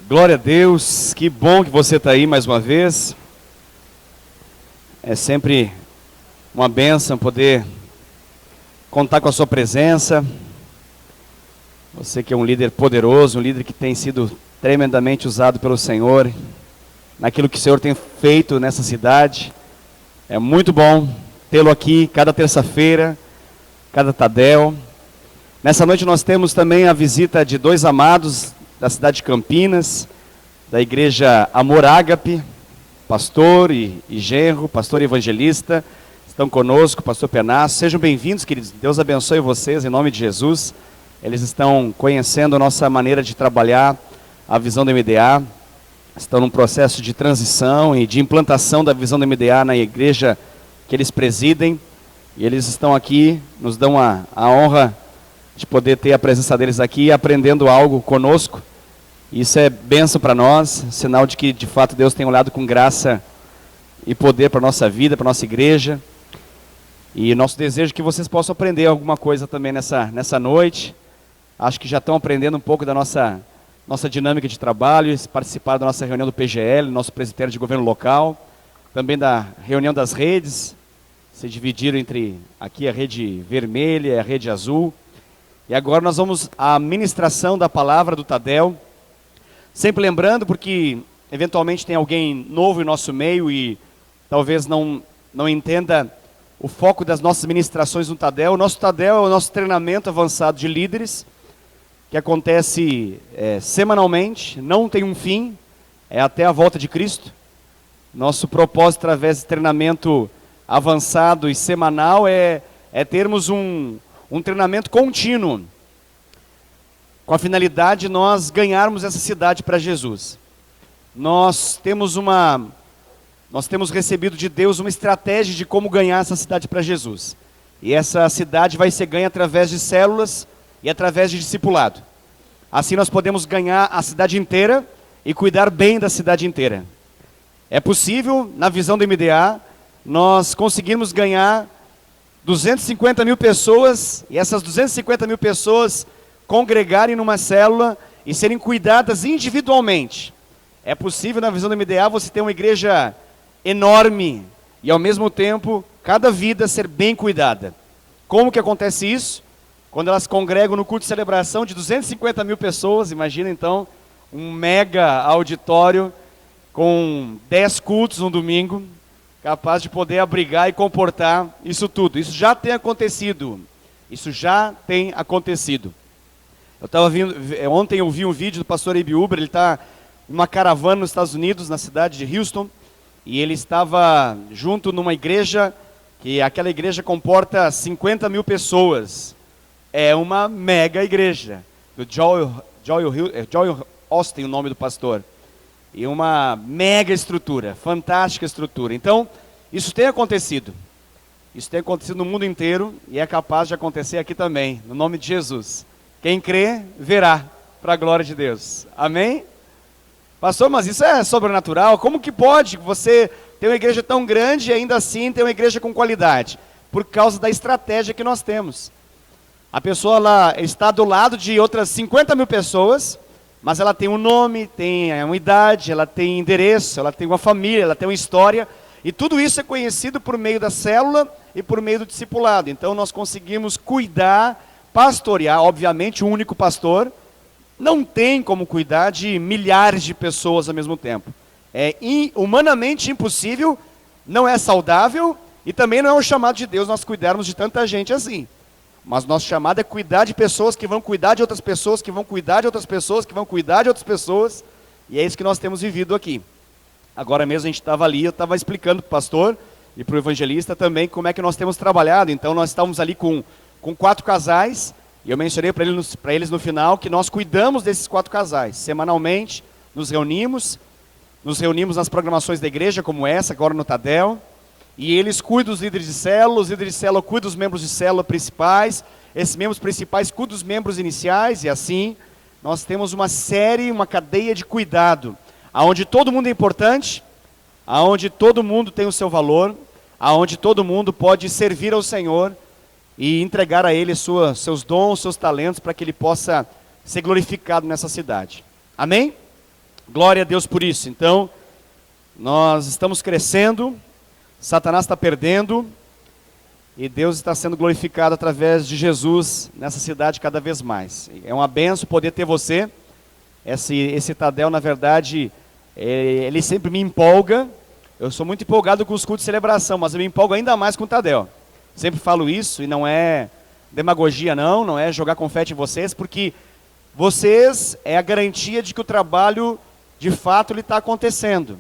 Glória a Deus, que bom que você está aí mais uma vez. É sempre uma bênção poder contar com a sua presença. Você que é um líder poderoso, um líder que tem sido tremendamente usado pelo Senhor, naquilo que o Senhor tem feito nessa cidade. É muito bom tê-lo aqui cada terça-feira, cada Tadel. Nessa noite nós temos também a visita de dois amados da cidade de Campinas, da igreja Amor Ágape, pastor e genro, pastor e evangelista, estão conosco, pastor Penasso. Sejam bem-vindos, queridos, Deus abençoe vocês, em nome de Jesus. Eles estão conhecendo a nossa maneira de trabalhar, a visão do MDA, estão num processo de transição e de implantação da visão do MDA na igreja que eles presidem, e eles estão aqui, nos dão a honra de poder ter a presença deles aqui, aprendendo algo conosco. Isso é bênção para nós, sinal de que de fato Deus tem olhado com graça e poder para a nossa vida, para a nossa igreja. E nosso desejo é que vocês possam aprender alguma coisa também nessa noite. Acho que já estão aprendendo um pouco da nossa dinâmica de trabalho, participaram da nossa reunião do PGL, nosso presbitério de governo local, também da reunião das redes, se dividiram entre aqui a rede vermelha e a rede azul. E agora nós vamos à ministração da palavra do Tadel. Sempre lembrando, porque eventualmente tem alguém novo em nosso meio e talvez não entenda o foco das nossas ministrações no Tadel. O nosso Tadel é o nosso treinamento avançado de líderes, que acontece semanalmente, não tem um fim, é até a volta de Cristo. Nosso propósito através desse treinamento avançado e semanal é termos um treinamento contínuo, com a finalidade de nós ganharmos essa cidade para Jesus. Nós temos recebido de Deus uma estratégia de como ganhar essa cidade para Jesus. E essa cidade vai ser ganha através de células e através de discipulado. Assim nós podemos ganhar a cidade inteira e cuidar bem da cidade inteira. É possível, na visão do MDA, nós conseguirmos ganhar 250 mil pessoas, e essas 250 mil pessoas congregarem numa célula e serem cuidadas individualmente. É possível, na visão do MDA, você ter uma igreja enorme e, ao mesmo tempo, cada vida ser bem cuidada. Como que acontece isso? Quando elas congregam no culto de celebração de 250 mil pessoas, imagina então um mega auditório com 10 cultos no domingo, capaz de poder abrigar e comportar isso tudo. Isso já tem acontecido. Isso já tem acontecido. Ontem eu vi um vídeo do pastor Abe Uber, ele está em uma caravana nos Estados Unidos, na cidade de Houston, e ele estava junto numa igreja, que aquela igreja comporta 50 mil pessoas. É uma mega igreja, do Joel Austin, o nome do pastor. E uma mega estrutura, fantástica estrutura. Então, isso tem acontecido. Isso tem acontecido no mundo inteiro e é capaz de acontecer aqui também, no nome de Jesus. Quem crê, verá, para a glória de Deus. Amém? Pastor, mas isso é sobrenatural? Como que pode você ter uma igreja tão grande e ainda assim ter uma igreja com qualidade? Por causa da estratégia que nós temos. A pessoa lá está do lado de outras 50 mil pessoas, mas ela tem um nome, tem uma idade, ela tem endereço, ela tem uma família, ela tem uma história, e tudo isso é conhecido por meio da célula e por meio do discipulado. Então nós conseguimos cuidar, pastorear. Obviamente, o único pastor não tem como cuidar de milhares de pessoas ao mesmo tempo. É humanamente impossível, não é saudável, e também não é um chamado de Deus nós cuidarmos de tanta gente assim. Mas nosso chamado é cuidar de pessoas que vão cuidar de outras pessoas, que vão cuidar de outras pessoas, que vão cuidar de outras pessoas. E é isso que nós temos vivido aqui. Agora mesmo a gente estava ali, eu estava explicando para o pastor e para o evangelista também como é que nós temos trabalhado. Então nós estávamos ali com 4 casais, e eu mencionei para eles no final que nós cuidamos desses 4 casais. Semanalmente nos reunimos nas programações da igreja, como essa, agora no Tadel. E eles cuidam dos líderes de célula, os líderes de célula cuidam dos membros de célula principais, esses membros principais cuidam dos membros iniciais, e assim nós temos uma série, uma cadeia de cuidado, onde todo mundo é importante, onde todo mundo tem o seu valor, onde todo mundo pode servir ao Senhor e entregar a Ele seus dons, seus talentos, para que Ele possa ser glorificado nessa cidade. Amém? Glória a Deus por isso. Então, nós estamos crescendo, Satanás está perdendo, e Deus está sendo glorificado através de Jesus nessa cidade cada vez mais. É uma benção poder ter você. Esse Tadel, na verdade, ele sempre me empolga. Eu sou muito empolgado com os cultos de celebração, mas eu me empolgo ainda mais com o Tadel. Sempre falo isso, e não é demagogia não é jogar confete em vocês, porque vocês é a garantia de que o trabalho, de fato, ele está acontecendo.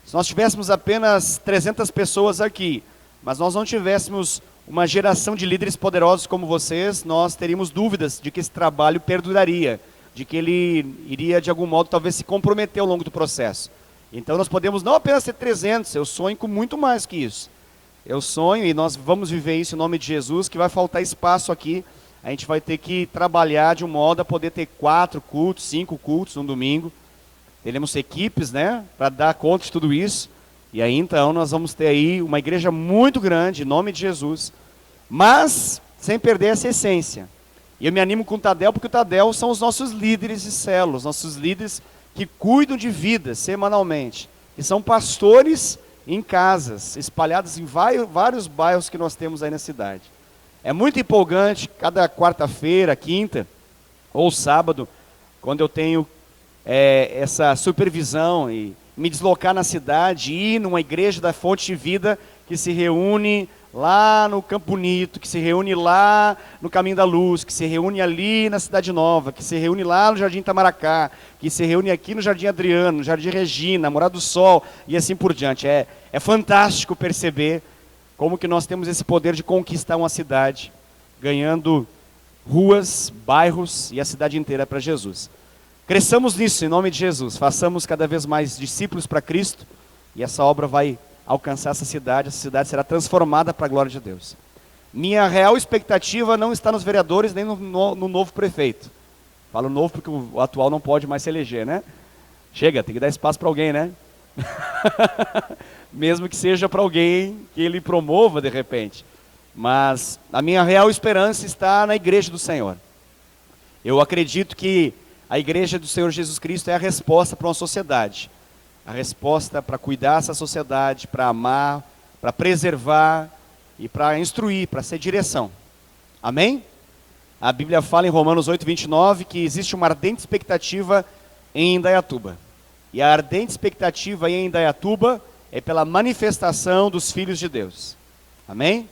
Se nós tivéssemos apenas 300 pessoas aqui, mas nós não tivéssemos uma geração de líderes poderosos como vocês, nós teríamos dúvidas de que esse trabalho perduraria, de que ele iria, de algum modo, talvez se comprometer ao longo do processo. Então nós podemos não apenas ter 300, eu sonho com muito mais que isso. Eu sonho, e nós vamos viver isso em nome de Jesus, que vai faltar espaço aqui. A gente vai ter que trabalhar de um modo a poder ter 4 cultos, 5 cultos no domingo. Teremos equipes, né, para dar conta de tudo isso. E aí então nós vamos ter aí uma igreja muito grande, em nome de Jesus, mas sem perder essa essência. E eu me animo com o Tadel, porque o Tadel são os nossos líderes de células, nossos líderes que cuidam de vidas semanalmente, que são pastores em casas, espalhadas em vários bairros que nós temos aí na cidade. É muito empolgante, cada quarta-feira, quinta ou sábado, quando eu tenho essa supervisão e me deslocar na cidade, ir numa igreja da Fonte de Vida que se reúne lá no Campo Bonito, que se reúne lá no Caminho da Luz, que se reúne ali na Cidade Nova, que se reúne lá no Jardim Itamaracá, que se reúne aqui no Jardim Adriano, no Jardim Regina, Morada do Sol e assim por diante. É fantástico perceber como que nós temos esse poder de conquistar uma cidade, ganhando ruas, bairros e a cidade inteira para Jesus. Cresçamos nisso, em nome de Jesus. Façamos cada vez mais discípulos para Cristo. E essa obra vai alcançar essa cidade será transformada para a glória de Deus. Minha real expectativa não está nos vereadores, nem no novo prefeito. Falo novo porque o atual não pode mais se eleger, né? Chega, tem que dar espaço para alguém, né? Mesmo que seja para alguém que ele promova de repente. Mas a minha real esperança está na igreja do Senhor. Eu acredito que a igreja do Senhor Jesus Cristo é a resposta para uma sociedade. A resposta para cuidar dessa sociedade, para amar, para preservar e para instruir, para ser direção. Amém? A Bíblia fala em Romanos 8:29 que existe uma ardente expectativa em Indaiatuba. E a ardente expectativa em Indaiatuba é pela manifestação dos filhos de Deus. Amém?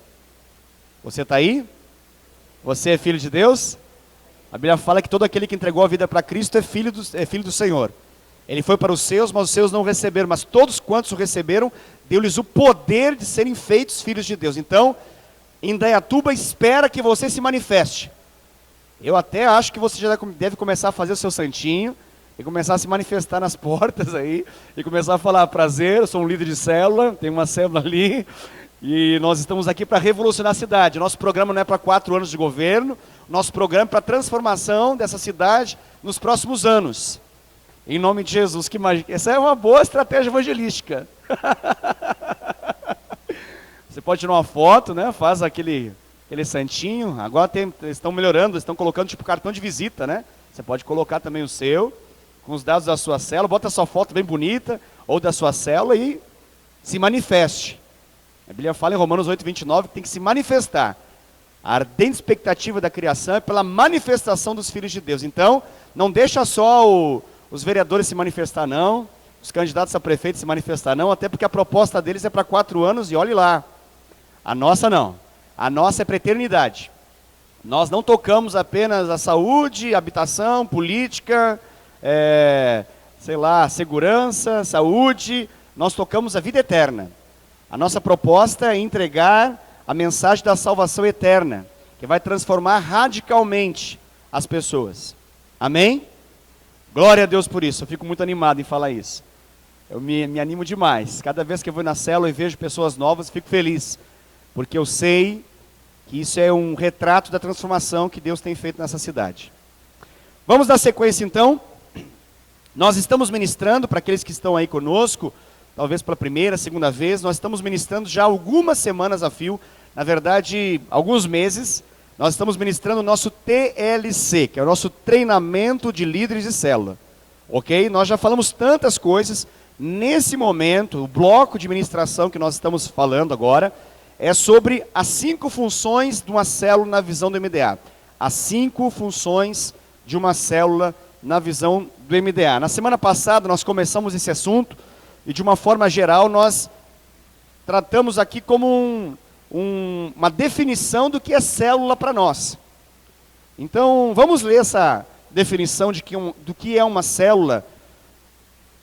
Você está aí? Você é filho de Deus? A Bíblia fala que todo aquele que entregou a vida para Cristo é filho do Senhor. Ele foi para os seus, mas os seus não receberam. Mas todos quantos o receberam, deu-lhes o poder de serem feitos filhos de Deus. Então, Indaiatuba espera que você se manifeste. Eu até acho que você já deve começar a fazer o seu santinho, e começar a se manifestar nas portas aí, e começar a falar: prazer, eu sou um líder de célula, tem uma célula ali, e nós estamos aqui para revolucionar a cidade. Nosso programa não é para 4 anos de governo, nosso programa é para a transformação dessa cidade nos próximos anos. Em nome de Jesus, que imagina. Essa é uma boa estratégia evangelística. Você pode tirar uma foto, né? Faz aquele santinho. Agora estão melhorando, estão colocando tipo cartão de visita, né? Você pode colocar também o seu, com os dados da sua célula, bota a sua foto bem bonita, ou da sua célula, e se manifeste. A Bíblia fala em Romanos 8:29 que tem que se manifestar. A ardente expectativa da criação é pela manifestação dos filhos de Deus. Então, não deixa só os vereadores se manifestar não, os candidatos a prefeito se manifestar não, até porque a proposta deles é para 4 anos e olhe lá. A nossa não. A nossa é para a eternidade. Nós não tocamos apenas a saúde, habitação, política, segurança, saúde. Nós tocamos a vida eterna. A nossa proposta é entregar a mensagem da salvação eterna, que vai transformar radicalmente as pessoas. Amém? Glória a Deus por isso. Eu fico muito animado em falar isso. Eu me animo demais. Cada vez que eu vou na célula e vejo pessoas novas, fico feliz. Porque eu sei que isso é um retrato da transformação que Deus tem feito nessa cidade. Vamos dar sequência então. Nós estamos ministrando, para aqueles que estão aí conosco, talvez pela primeira, segunda vez, nós estamos ministrando já algumas semanas a fio, na verdade, alguns meses, nós estamos ministrando o nosso TLC, que é o nosso treinamento de líderes de célula. ok? Nós já falamos tantas coisas. Nesse momento, o bloco de ministração que nós estamos falando agora é sobre as 5 funções de uma célula na visão do MDA. As 5 funções de uma célula na visão do MDA. Na semana passada nós começamos esse assunto e de uma forma geral nós tratamos aqui como uma definição do que é célula para nós. Então vamos ler essa definição do que é uma célula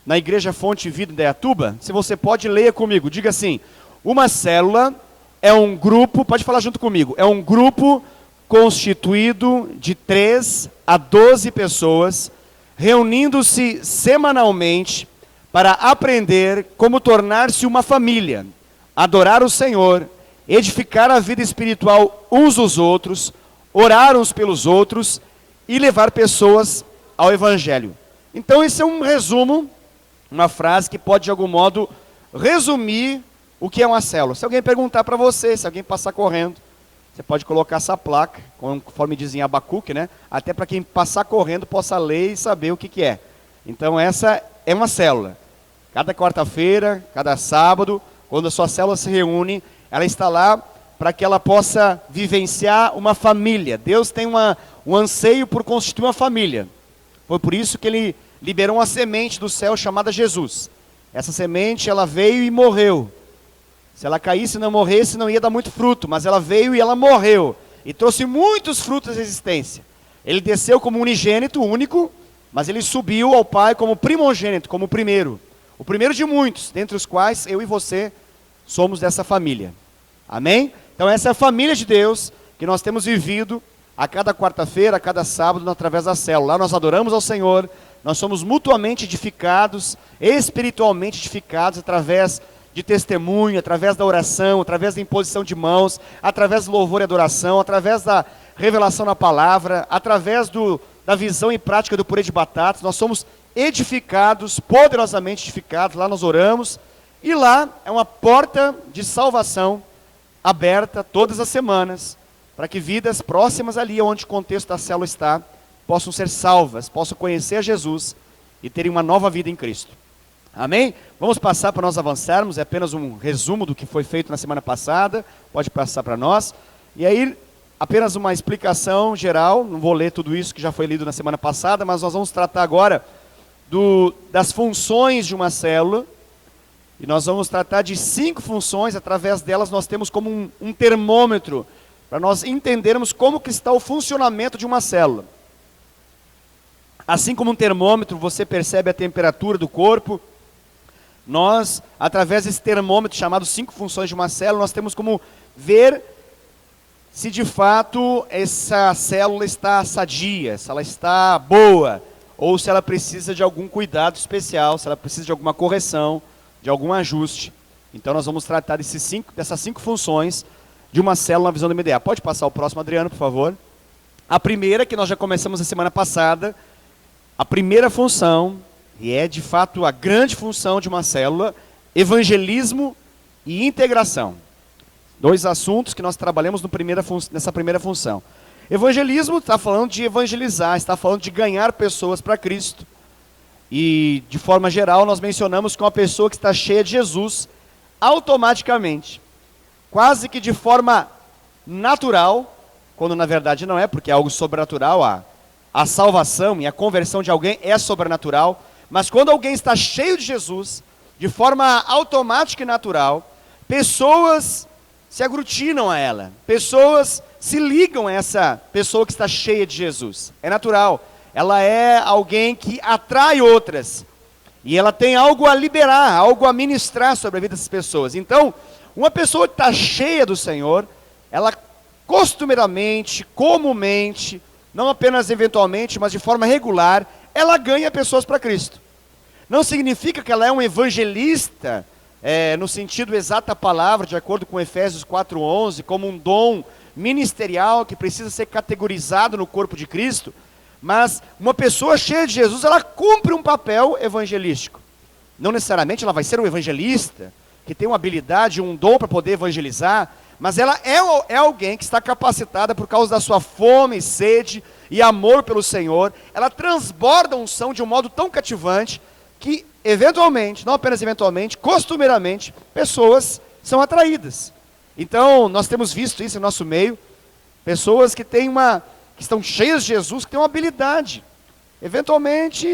na Igreja Fonte Vida em Indaiatuba. Se você pode, leia comigo. Diga assim: uma célula é um grupo, pode falar junto comigo, é um grupo constituído de 3 a 12 pessoas, reunindo-se semanalmente para aprender como tornar-se uma família, adorar o Senhor, edificar a vida espiritual uns dos outros, orar uns pelos outros e levar pessoas ao Evangelho. Então esse é um resumo, uma frase que pode de algum modo resumir o que é uma célula. Se alguém perguntar para você, se alguém passar correndo, você pode colocar essa placa, conforme dizem Abacuque, né? Até para quem passar correndo possa ler e saber o que é. Então essa é uma célula. Cada quarta-feira, cada sábado, quando a sua célula se reúne, ela está lá para que ela possa vivenciar uma família. Deus tem um anseio por constituir uma família. Foi por isso que Ele liberou uma semente do céu chamada Jesus. Essa semente, ela veio e morreu. Se ela caísse e não morresse, não ia dar muito fruto, mas ela veio e ela morreu, e trouxe muitos frutos à existência. Ele desceu como unigênito, único, mas ele subiu ao Pai como primogênito, como o primeiro de muitos, dentre os quais eu e você somos dessa família. Amém? Então essa é a família de Deus, que nós temos vivido a cada quarta-feira, a cada sábado, através da célula. Lá nós adoramos ao Senhor, nós somos mutuamente edificados, espiritualmente edificados, através de testemunho, através da oração, através da imposição de mãos, através do louvor e adoração, através da revelação na palavra, através da visão e prática do purê de batatas. Nós somos edificados, poderosamente edificados. Lá nós oramos, e lá é uma porta de salvação aberta todas as semanas, para que vidas próximas ali, onde o contexto da célula está, possam ser salvas, possam conhecer a Jesus e terem uma nova vida em Cristo. Amém? Vamos passar para nós avançarmos, é apenas um resumo do que foi feito na semana passada, pode passar para nós. E aí, apenas uma explicação geral, não vou ler tudo isso que já foi lido na semana passada, mas nós vamos tratar agora das funções de uma célula, e nós vamos tratar de 5 funções. Através delas nós temos como um termômetro, para nós entendermos como que está o funcionamento de uma célula. Assim como um termômetro, você percebe a temperatura do corpo, nós, através desse termômetro chamado 5 funções de uma célula, nós temos como ver se de fato essa célula está sadia, se ela está boa, ou se ela precisa de algum cuidado especial, se ela precisa de alguma correção, de algum ajuste. Então nós vamos tratar dessas 5 funções de uma célula na visão do MDA. Pode passar o próximo, Adriano, por favor. A primeira, que nós já começamos na semana passada, a primeira função, e é de fato a grande função de uma célula: evangelismo e integração. 2 assuntos que nós trabalhamos nessa primeira função. Evangelismo está falando de evangelizar, está falando de ganhar pessoas para Cristo. E de forma geral nós mencionamos que uma pessoa que está cheia de Jesus, automaticamente, quase que de forma natural, quando na verdade não é, porque é algo sobrenatural, a salvação e a conversão de alguém é sobrenatural, mas quando alguém está cheio de Jesus, de forma automática e natural, pessoas se aglutinam a ela, pessoas se ligam a essa pessoa que está cheia de Jesus. É natural, ela é alguém que atrai outras, e ela tem algo a liberar, algo a ministrar sobre a vida dessas pessoas. Então, uma pessoa que está cheia do Senhor, ela costumeiramente, comumente, não apenas eventualmente, mas de forma regular, ela ganha pessoas para Cristo. Não significa que ela é um evangelista, no sentido exato da palavra, de acordo com Efésios 4:11, como um dom ministerial que precisa ser categorizado no corpo de Cristo, mas uma pessoa cheia de Jesus, ela cumpre um papel evangelístico. Não necessariamente ela vai ser um evangelista, que tem uma habilidade, um dom para poder evangelizar, mas ela é alguém que está capacitada por causa da sua fome e sede e amor pelo Senhor, ela transborda a unção de um modo tão cativante que, eventualmente, não apenas eventualmente, costumeiramente, pessoas são atraídas. Então, nós temos visto isso no nosso meio, pessoas que estão cheias de Jesus, que têm uma habilidade. Eventualmente,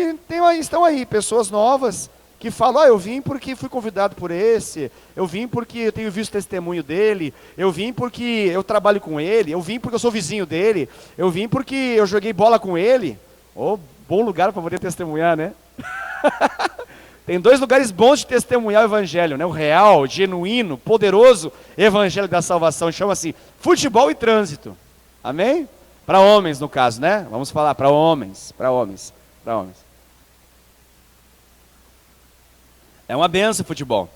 estão aí pessoas novas que falam, eu vim porque fui convidado por esse, eu vim porque eu tenho visto o testemunho dele, eu vim porque eu trabalho com ele, eu vim porque eu sou vizinho dele, eu vim porque eu joguei bola com ele. Bom lugar para poder testemunhar, né? Tem 2 lugares bons de testemunhar o evangelho, né? O real, genuíno, poderoso evangelho da salvação, chama-se futebol e trânsito. Amém? Para homens, no caso, né? Vamos falar para homens. É uma benção o futebol.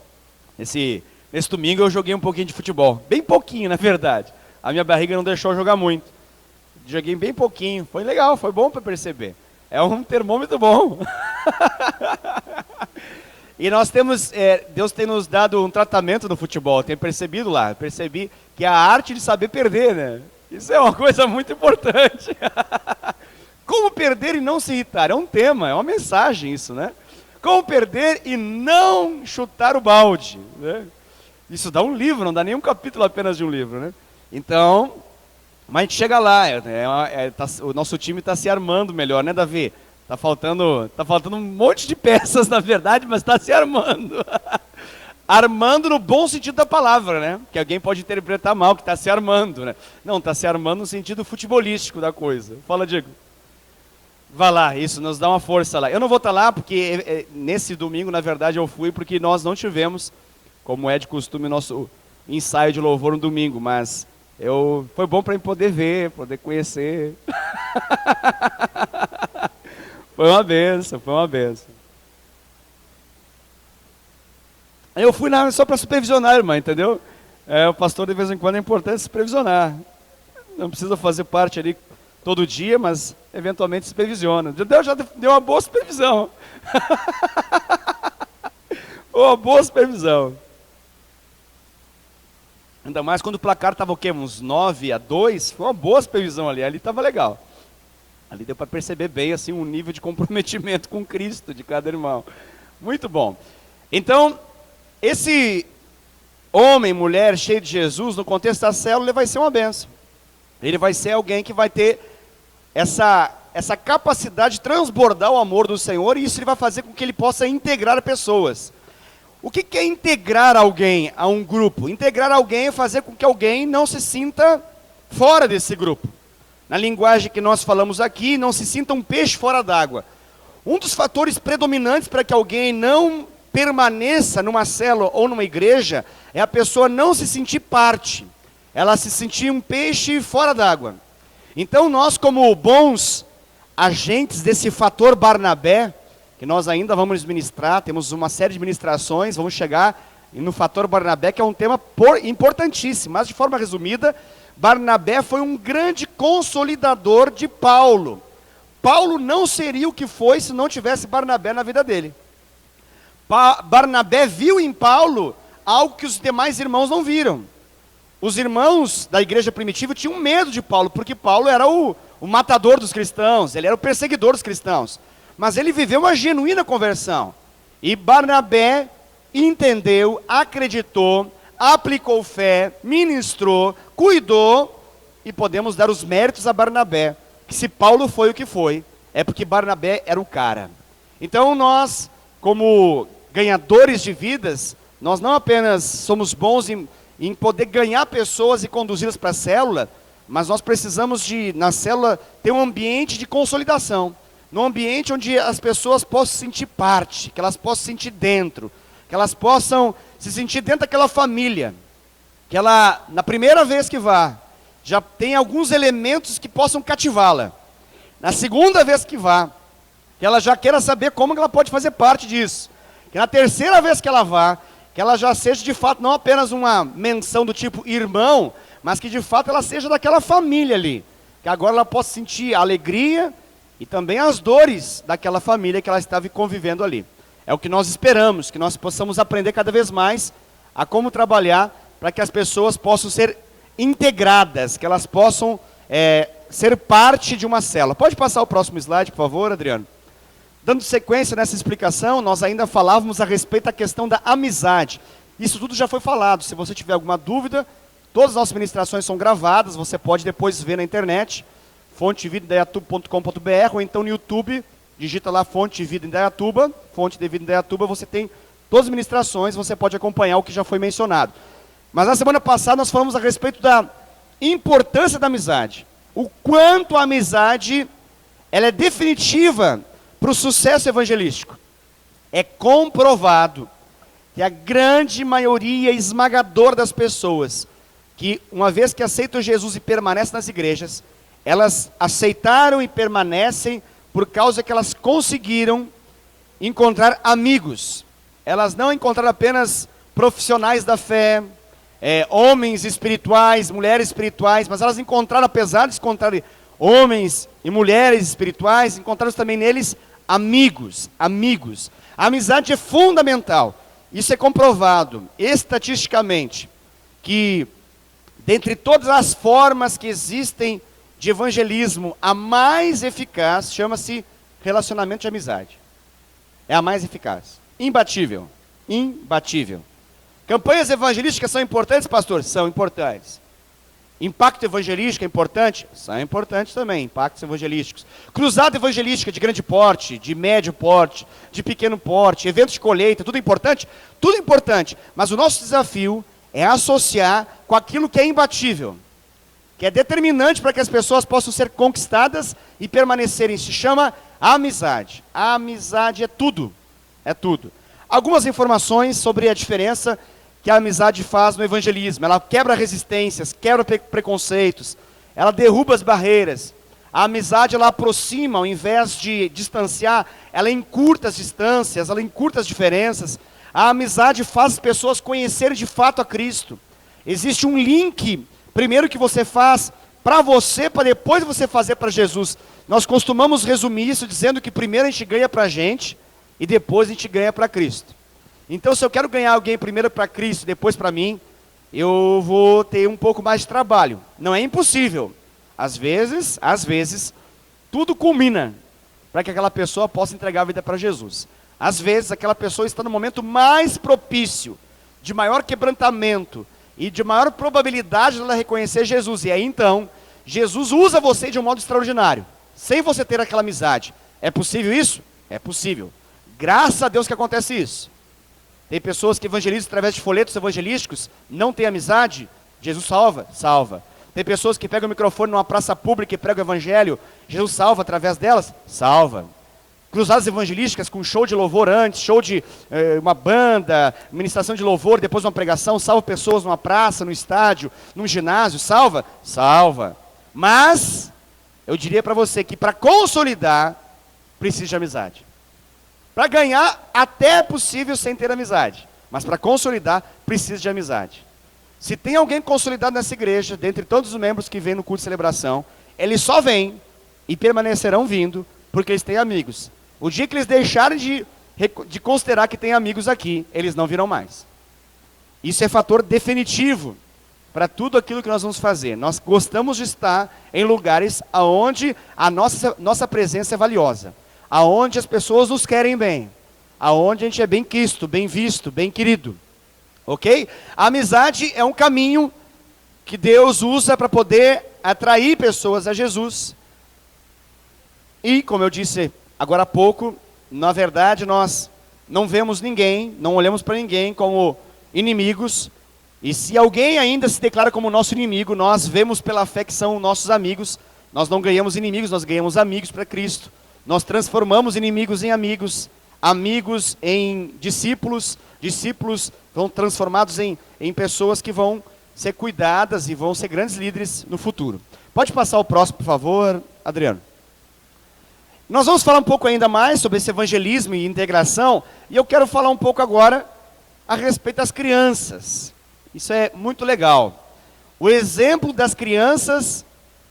Nesse domingo eu joguei um pouquinho de futebol. Bem pouquinho, na verdade. A minha barriga não deixou eu jogar muito. Joguei bem pouquinho. Foi legal, foi bom para perceber. É um termômetro bom. E nós temos, Deus tem nos dado um tratamento no futebol. Tenho percebido lá. Percebi que é a arte de saber perder, né? Isso é uma coisa muito importante. Como perder e não se irritar? É um tema, é uma mensagem isso, né? Como perder e não chutar o balde, né? Isso dá um livro, não dá nem um capítulo apenas de um livro, né? Então, mas a gente chega lá, o nosso time está se armando melhor, né, Davi? Tá faltando um monte de peças, na verdade, mas está se armando. Armando no bom sentido da palavra, né? Que alguém pode interpretar mal, que está se armando, né? Não, está se armando no sentido futebolístico da coisa. Fala, Diego. Vá lá, isso, nos dá uma força lá. Eu não vou estar lá porque nesse domingo, na verdade, eu fui porque nós não tivemos, como é de costume, nosso ensaio de louvor no domingo, mas foi bom para mim poder ver, poder conhecer. Foi uma benção. Eu fui lá só para supervisionar, irmã, entendeu? O pastor, de vez em quando, é importante supervisionar. Não precisa fazer parte ali todo dia, mas eventualmente supervisiona. Deus já deu uma boa supervisão. Uma boa supervisão. Ainda mais quando o placar estava o quê? Uns 9-2, foi uma boa supervisão ali. Ali estava legal. Ali deu para perceber bem assim, um nível de comprometimento com Cristo de cada irmão. Muito bom. Então, esse homem, mulher cheio de Jesus, no contexto da célula, ele vai ser uma bênção. Ele vai ser alguém que vai ter essa capacidade de transbordar o amor do Senhor, e isso ele vai fazer com que ele possa integrar pessoas. O que é integrar alguém a um grupo? Integrar alguém é fazer com que alguém não se sinta fora desse grupo. Na linguagem que nós falamos aqui, não se sinta um peixe fora d'água. Um dos fatores predominantes para que alguém não permaneça numa célula ou numa igreja é a pessoa não se sentir parte. Ela se sentir um peixe fora d'água. Então nós, como bons agentes desse fator Barnabé, que nós ainda vamos ministrar, temos uma série de ministrações, vamos chegar no fator Barnabé, que é um tema importantíssimo, mas de forma resumida, Barnabé foi um grande consolidador de Paulo. Paulo não seria o que foi se não tivesse Barnabé na vida dele. Barnabé viu em Paulo algo que os demais irmãos não viram. Os irmãos da igreja primitiva tinham medo de Paulo, porque Paulo era o matador dos cristãos, ele era o perseguidor dos cristãos. Mas ele viveu uma genuína conversão. E Barnabé entendeu, acreditou, aplicou fé, ministrou, cuidou, e podemos dar os méritos a Barnabé, que se Paulo foi o que foi, é porque Barnabé era o cara. Então nós, como ganhadores de vidas, nós não apenas somos bons em poder ganhar pessoas e conduzi-las para a célula, mas nós precisamos na célula, ter um ambiente de consolidação, num ambiente onde as pessoas possam se sentir parte, que elas possam se sentir dentro, que elas possam se sentir dentro daquela família, que ela, na primeira vez que vá, já tem alguns elementos que possam cativá-la. Na segunda vez que vá, que ela já queira saber como ela pode fazer parte disso. Que na terceira vez que ela vá, que ela já seja de fato não apenas uma menção do tipo irmão, mas que de fato ela seja daquela família ali. Que agora ela possa sentir a alegria e também as dores daquela família que ela estava convivendo ali. É o que nós esperamos, que nós possamos aprender cada vez mais a como trabalhar para que as pessoas possam ser integradas, que elas possam ser parte de uma célula. Pode passar o próximo slide, por favor, Adriano? Dando sequência nessa explicação, nós ainda falávamos a respeito da questão da amizade. Isso tudo já foi falado. Se você tiver alguma dúvida, todas as nossas ministrações são gravadas, você pode depois ver na internet, fonte de vida indaiatuba.com.br, ou então no YouTube, digita lá Fonte de Vida Indaiatuba, Fonte de Vida Indaiatuba, você tem todas as ministrações, você pode acompanhar o que já foi mencionado. Mas na semana passada nós falamos a respeito da importância da amizade. O quanto a amizade ela é definitiva para o sucesso evangelístico. É comprovado que a grande maioria esmagadora das pessoas que, uma vez que aceitam Jesus e permanecem nas igrejas, elas aceitaram e permanecem por causa que elas conseguiram encontrar amigos. Elas não encontraram apenas profissionais da fé, homens espirituais, mulheres espirituais, mas elas encontraram, apesar de encontrarem homens e mulheres espirituais, encontraram também neles amigos. A amizade é fundamental. Isso é comprovado estatisticamente, que dentre todas as formas que existem de evangelismo, a mais eficaz chama-se relacionamento de amizade. É a mais eficaz. Imbatível. Campanhas evangelísticas são importantes, pastor? São importantes. Impacto evangelístico é importante? São importantes também, impactos evangelísticos. Cruzada evangelística de grande porte, de médio porte, de pequeno porte, eventos de colheita, tudo importante? Tudo importante, mas o nosso desafio é associar com aquilo que é imbatível, que é determinante para que as pessoas possam ser conquistadas e permanecerem. Se chama amizade. A amizade é tudo, Algumas informações sobre a diferença que a amizade faz no evangelismo. Ela quebra resistências, quebra preconceitos, ela derruba as barreiras. A amizade, ela aproxima, ao invés de distanciar, ela encurta as distâncias, ela encurta as diferenças. A amizade faz as pessoas conhecerem de fato a Cristo. Existe um link, primeiro que você faz para você, para depois você fazer para Jesus. Nós costumamos resumir isso dizendo que primeiro a gente ganha para a gente e depois a gente ganha para Cristo. Então, se eu quero ganhar alguém primeiro para Cristo, depois para mim, eu vou ter um pouco mais de trabalho. Não é impossível. Às vezes, tudo culmina para que aquela pessoa possa entregar a vida para Jesus. Às vezes, aquela pessoa está no momento mais propício, de maior quebrantamento e de maior probabilidade de ela reconhecer Jesus. E aí, então, Jesus usa você de um modo extraordinário, sem você ter aquela amizade. É possível isso? É possível. Graças a Deus que acontece isso. Tem pessoas que evangelizam através de folhetos evangelísticos, não tem amizade, Jesus salva. Tem pessoas que pegam o microfone numa praça pública e pregam o evangelho, Jesus salva através delas, salva. Cruzadas evangelísticas com show de louvor antes, show de uma banda, ministração de louvor, depois uma pregação, salva pessoas numa praça, no estádio, num ginásio, salva. Mas, eu diria para você que para consolidar, precisa de amizade. Para ganhar, até é possível sem ter amizade. Mas para consolidar, precisa de amizade. Se tem alguém consolidado nessa igreja, dentre todos os membros que vêm no culto de celebração, eles só vêm e permanecerão vindo porque eles têm amigos. O dia que eles deixarem de considerar que tem amigos aqui, eles não virão mais. Isso é fator definitivo para tudo aquilo que nós vamos fazer. Nós gostamos de estar em lugares onde a nossa presença é valiosa. Aonde as pessoas nos querem bem, aonde a gente é bem quisto, bem visto, bem querido, ok? A amizade é um caminho que Deus usa para poder atrair pessoas a Jesus. E, como eu disse agora há pouco, na verdade nós não vemos ninguém, não olhamos para ninguém como inimigos. E se alguém ainda se declara como nosso inimigo, nós vemos pela fé que são nossos amigos. Nós não ganhamos inimigos, nós ganhamos amigos para Cristo. Nós transformamos inimigos em amigos, amigos em discípulos, discípulos vão transformados em pessoas que vão ser cuidadas e vão ser grandes líderes no futuro. Pode passar o próximo, por favor, Adriano. Nós vamos falar um pouco ainda mais sobre esse evangelismo e integração, e eu quero falar um pouco agora a respeito das crianças. Isso é muito legal. O exemplo das crianças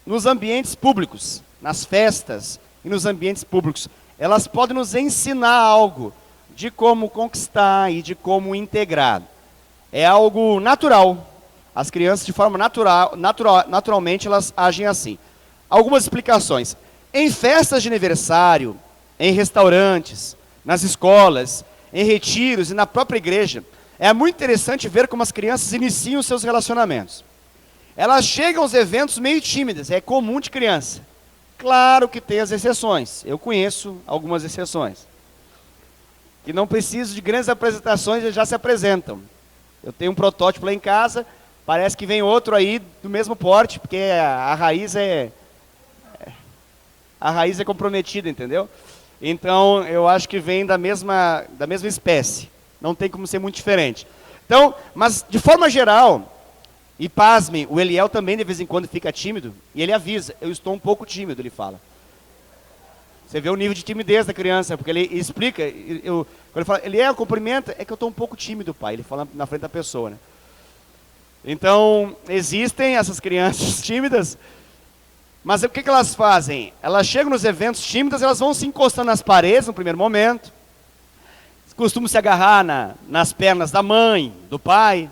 nos ambientes públicos, nas festas, e nos ambientes públicos, elas podem nos ensinar algo de como conquistar e de como integrar. É algo natural. As crianças, de forma naturalmente, elas agem assim. algumas explicações. Em festas de aniversário, em restaurantes, nas escolas, em retiros e na própria igreja, é muito interessante ver como as crianças iniciam seus relacionamentos. Elas chegam aos eventos meio tímidas, é comum de criança. Claro que tem as exceções, eu conheço algumas exceções. Que não precisam de grandes apresentações, eles já se apresentam. Eu tenho um protótipo lá em casa, parece que vem outro aí do mesmo porte, porque a raiz é comprometida, entendeu? Então, eu acho que vem da mesma espécie. Não tem como ser muito diferente. Então, mas de forma geral, e pasmem, o Eliel também de vez em quando fica tímido, e ele avisa, eu estou um pouco tímido, ele fala. Você vê o nível de timidez da criança, porque ele explica, quando ele fala, Eliel, cumprimenta, é que eu estou um pouco tímido, pai, ele fala na frente da pessoa, né? Então, existem essas crianças tímidas, mas o que elas fazem? Elas chegam nos eventos tímidas, elas vão se encostando nas paredes no primeiro momento, costumam se agarrar nas pernas da mãe, do pai,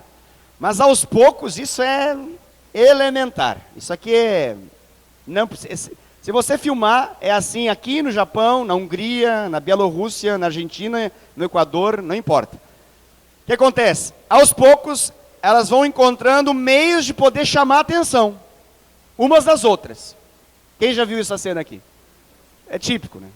mas aos poucos isso é elementar. Isso aqui se você filmar, é assim aqui no Japão, na Hungria, na Bielorrússia, na Argentina, no Equador, não importa. O que acontece? Aos poucos, elas vão encontrando meios de poder chamar a atenção, umas das outras. Quem já viu essa cena aqui? É típico, né?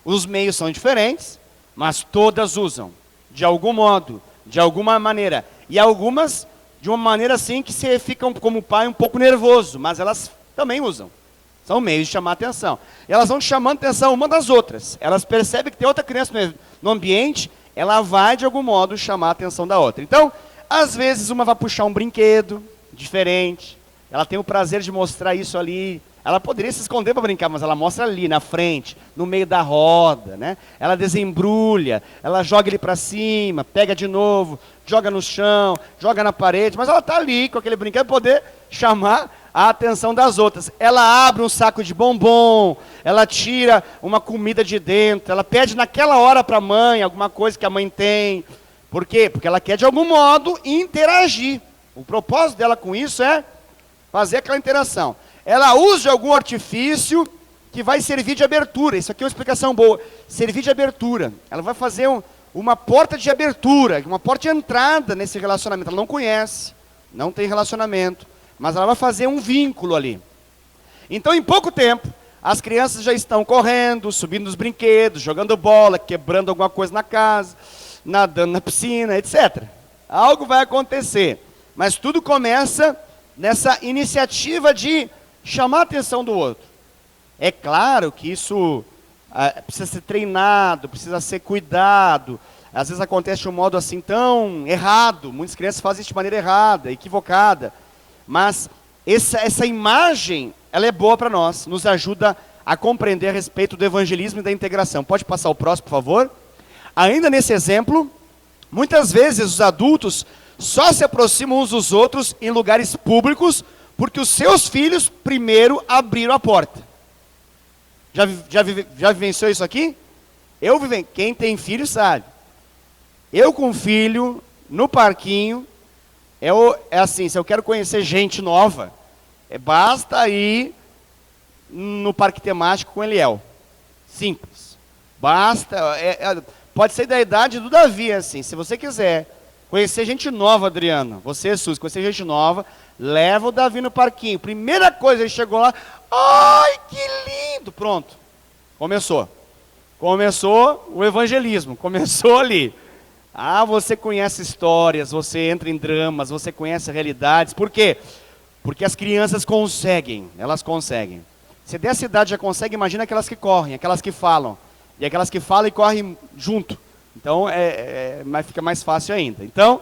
Os meios são diferentes, mas todas usam, de algum modo, de alguma maneira. E algumas, de uma maneira assim, que você fica como pai um pouco nervoso, mas elas também usam. São meios de chamar a atenção. E elas vão chamando a atenção uma das outras. Elas percebem que tem outra criança no ambiente, ela vai, de algum modo, chamar a atenção da outra. Então, às vezes, uma vai puxar um brinquedo diferente, ela tem o prazer de mostrar isso ali. Ela poderia se esconder para brincar, mas ela mostra ali, na frente, no meio da roda, né? Ela desembrulha, ela joga ele para cima, pega de novo, joga no chão, joga na parede, mas ela está ali com aquele brinquedo para poder chamar a atenção das outras. Ela abre um saco de bombom, ela tira uma comida de dentro, ela pede naquela hora para a mãe alguma coisa que a mãe tem. Por quê? Porque ela quer de algum modo interagir. O propósito dela com isso é fazer aquela interação. Ela usa algum artifício que vai servir de abertura. Isso aqui é uma explicação boa. Servir de abertura. Ela vai fazer uma porta de abertura, uma porta de entrada nesse relacionamento. Ela não conhece, não tem relacionamento, mas ela vai fazer um vínculo ali. Então, em pouco tempo, as crianças já estão correndo, subindo nos brinquedos, jogando bola, quebrando alguma coisa na casa, nadando na piscina, etc. Algo vai acontecer. Mas tudo começa nessa iniciativa de chamar a atenção do outro. É claro que isso precisa ser treinado, precisa ser cuidado. Às vezes acontece de um modo assim tão errado. Muitas crianças fazem isso de maneira errada, equivocada. Mas essa imagem, ela é boa para nós. Nos ajuda a compreender a respeito do evangelismo e da integração. Pode passar o próximo, por favor? Ainda nesse exemplo, muitas vezes os adultos só se aproximam uns dos outros em lugares públicos porque os seus filhos primeiro abriram a porta. Já vivenciou isso aqui? Quem tem filho sabe. Eu com filho, no parquinho, é assim, se eu quero conhecer gente nova, basta ir no parque temático com Eliel. Simples. Basta, pode ser da idade do Davi, assim, se você quiser conhecer gente nova, Adriana, você, Suzy, conhecer gente nova, leva o Davi no parquinho. Primeira coisa, ele chegou lá, ai, que lindo, pronto. Começou o evangelismo, começou ali. Você conhece histórias, você entra em dramas, você conhece realidades. Por quê? Porque as crianças conseguem, elas conseguem. Se dessa idade já consegue, imagina aquelas que correm, aquelas que falam. E aquelas que falam e correm junto. Então, fica mais fácil ainda. Então,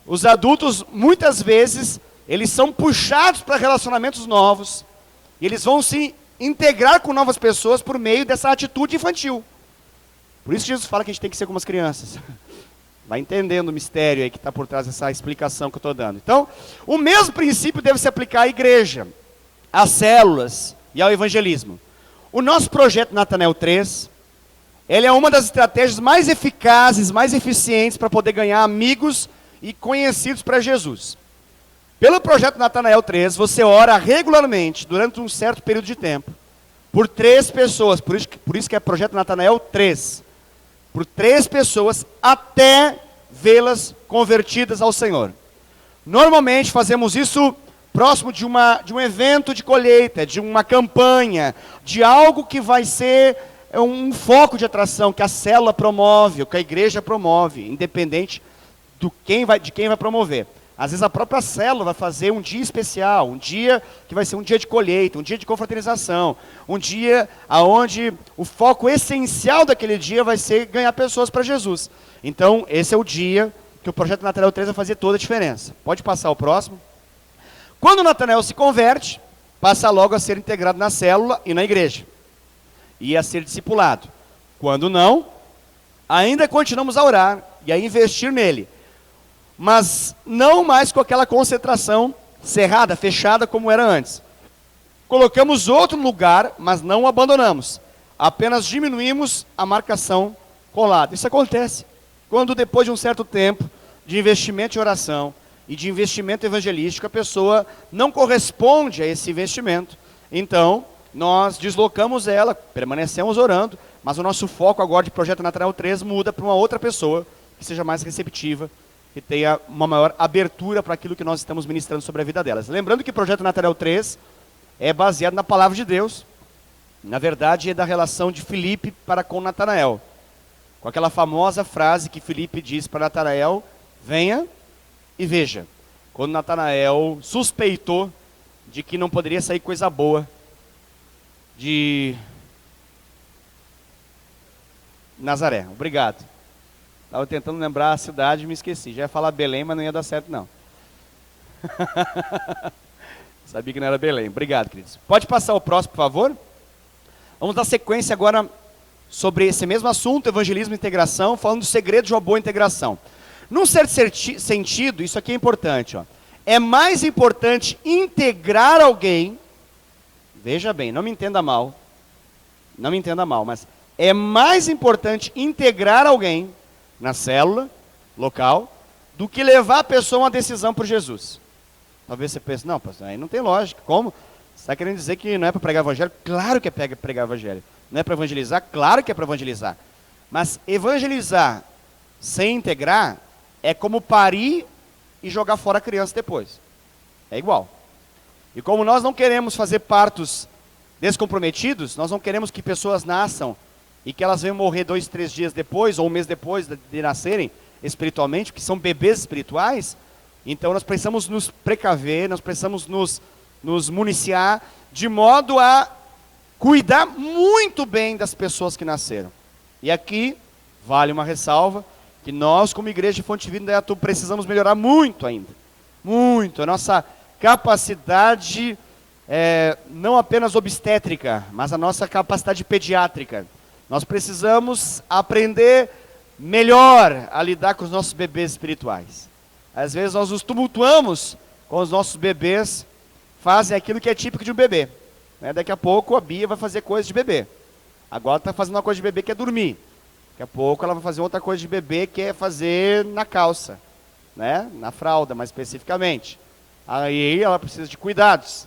os adultos, muitas vezes, eles são puxados para relacionamentos novos. E eles vão se integrar com novas pessoas por meio dessa atitude infantil. Por isso Jesus fala que a gente tem que ser como as crianças. Vai entendendo o mistério aí que está por trás dessa explicação que eu estou dando. Então, o mesmo princípio deve se aplicar à igreja, às células e ao evangelismo. O nosso projeto Natanael 3, ele é uma das estratégias mais eficazes, mais eficientes para poder ganhar amigos e conhecidos para Jesus. Pelo projeto Natanael 3, você ora regularmente, durante um certo período de tempo, por 3 pessoas, por isso que é projeto Natanael 3, por 3 pessoas, até vê-las convertidas ao Senhor. Normalmente fazemos isso próximo de um evento de colheita, de uma campanha, de algo que vai ser um foco de atração, que a célula promove, ou que a igreja promove, independente de quem vai promover. Às vezes a própria célula vai fazer um dia especial, um dia que vai ser um dia de colheita, um dia de confraternização, um dia onde o foco essencial daquele dia vai ser ganhar pessoas para Jesus. Então, esse é o dia que o projeto Natanael 3 vai fazer toda a diferença. Pode passar o próximo. Quando o Natanael se converte, passa logo a ser integrado na célula e na igreja, e a ser discipulado. Quando não, ainda continuamos a orar e a investir nele, mas não mais com aquela concentração cerrada, fechada como era antes. Colocamos outro lugar, mas não o abandonamos. Apenas diminuímos a marcação colada. Isso acontece quando, depois de um certo tempo de investimento em oração e de investimento evangelístico, a pessoa não corresponde a esse investimento. Então, nós deslocamos ela, permanecemos orando, mas o nosso foco agora de Projeto Natanael 3 muda para uma outra pessoa que seja mais receptiva, que tenha uma maior abertura para aquilo que nós estamos ministrando sobre a vida delas. Lembrando que o Projeto Natanael 3 é baseado na palavra de Deus. Na verdade, é da relação de Filipe para com Natanael. Com aquela famosa frase que Filipe diz para Natanael: venha e veja. Quando Natanael suspeitou de que não poderia sair coisa boa de Nazaré. Obrigado. Estava tentando lembrar a cidade e me esqueci. Já ia falar Belém, mas não ia dar certo não. Sabia que não era Belém. Obrigado, queridos. Pode passar o próximo, por favor? Vamos dar sequência agora sobre esse mesmo assunto, evangelismo e integração, falando do segredo de uma boa integração. Num certo sentido, isso aqui é importante. Ó. É mais importante integrar alguém, veja bem, não me entenda mal, mas é mais importante integrar alguém na célula local do que levar a pessoa a uma decisão por Jesus. Talvez você pense, não, pastor, aí não tem lógica. Como? Você está querendo dizer que não é para pregar evangelho? Claro que é para pregar evangelho. Não é para evangelizar? Claro que é para evangelizar. Mas evangelizar sem integrar é como parir e jogar fora a criança depois. É igual. E como nós não queremos fazer partos descomprometidos, nós não queremos que pessoas nasçam e que elas venham morrer 2, 3 dias depois, ou um mês depois de nascerem espiritualmente, que são bebês espirituais. Então nós precisamos nos precaver, nós precisamos nos municiar, de modo a cuidar muito bem das pessoas que nasceram. E aqui, vale uma ressalva, que nós como igreja de Fonte Vida Indaiatuba precisamos melhorar muito ainda. Muito. A nossa capacidade, não apenas obstétrica, mas a nossa capacidade pediátrica. Nós precisamos aprender melhor a lidar com os nossos bebês espirituais. Às vezes nós nos tumultuamos com os nossos bebês, fazem aquilo que é típico de um bebê. Né? Daqui a pouco a Bia vai fazer coisa de bebê. Agora está fazendo uma coisa de bebê que é dormir. Daqui a pouco ela vai fazer outra coisa de bebê que é fazer na calça, né? Na fralda mais especificamente. Aí ela precisa de cuidados.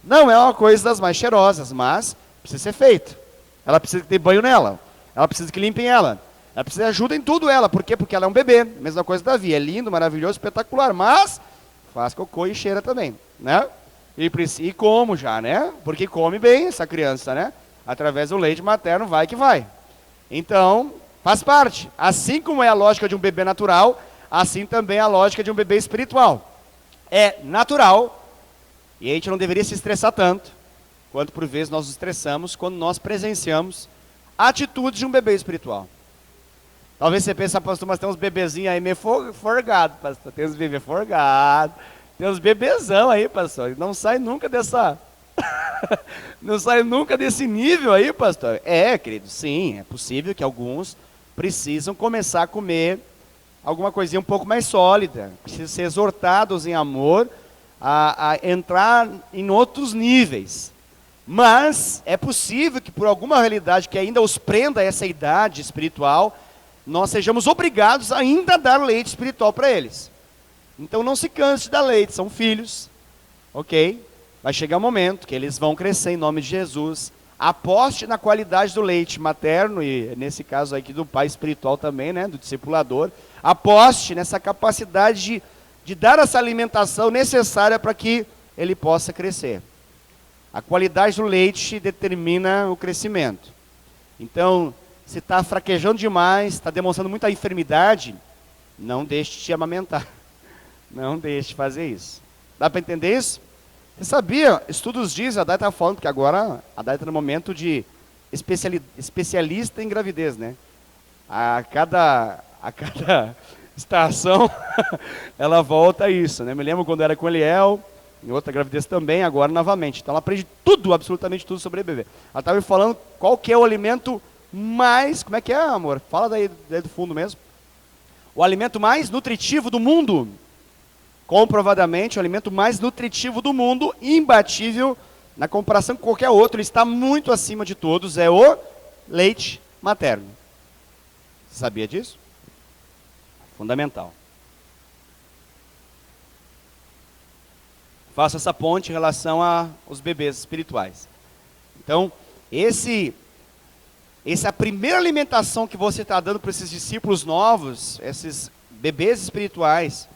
Não é uma coisa das mais cheirosas, mas precisa ser feito. Ela precisa ter banho nela, ela precisa que limpem ela, ela precisa de ajuda em tudo ela. Por quê? Porque ela é um bebê, mesma coisa da Davi, é lindo, maravilhoso, espetacular, mas faz cocô e cheira também, né? E como já, né? Porque come bem essa criança, né? Através do leite materno vai que vai. Então, faz parte. Assim como é a lógica de um bebê natural, assim também é a lógica de um bebê espiritual. É natural, e a gente não deveria se estressar tanto, quanto por vezes nós nos estressamos quando nós presenciamos atitudes de um bebê espiritual. Talvez você pense, pastor, mas tem uns bebezinhos aí meio forgados, pastor. Tem uns bebês forgados, tem uns bebezão aí, pastor. Não sai nunca dessa... não sai nunca desse nível aí, pastor. Querido, sim, é possível que alguns precisam começar a comer alguma coisinha um pouco mais sólida. Precisam ser exortados em amor a entrar em outros níveis. Mas é possível que por alguma realidade que ainda os prenda a essa idade espiritual, nós sejamos obrigados ainda a dar leite espiritual para eles. Então não se canse de dar leite, são filhos, ok? Vai chegar um momento que eles vão crescer em nome de Jesus. Aposte na qualidade do leite materno, e nesse caso aqui do pai espiritual também, né, do discipulador. Aposte nessa capacidade de dar essa alimentação necessária para que ele possa crescer. A qualidade do leite determina o crescimento. Então, se está fraquejando demais, está demonstrando muita enfermidade, não deixe de te amamentar. Não deixe de fazer isso. Dá para entender isso? Você sabia? Estudos dizem, a Dai está falando, porque agora a Dai está no momento de especialista em gravidez, né? A cada estação, ela volta a isso, né? Me lembro quando era com o Eliel, em outra gravidez também, agora novamente. Então ela aprende tudo, absolutamente tudo sobre bebê. Ela estava me falando qual que é o alimento mais, como é que é, amor? Fala daí do fundo mesmo. O alimento mais nutritivo do mundo. Comprovadamente, o alimento mais nutritivo do mundo, imbatível, na comparação com qualquer outro, ele está muito acima de todos, é o leite materno. Sabia disso? Fundamental. Faço essa ponte em relação aos bebês espirituais. Então, essa é a primeira alimentação que você está dando para esses discípulos novos, esses bebês espirituais.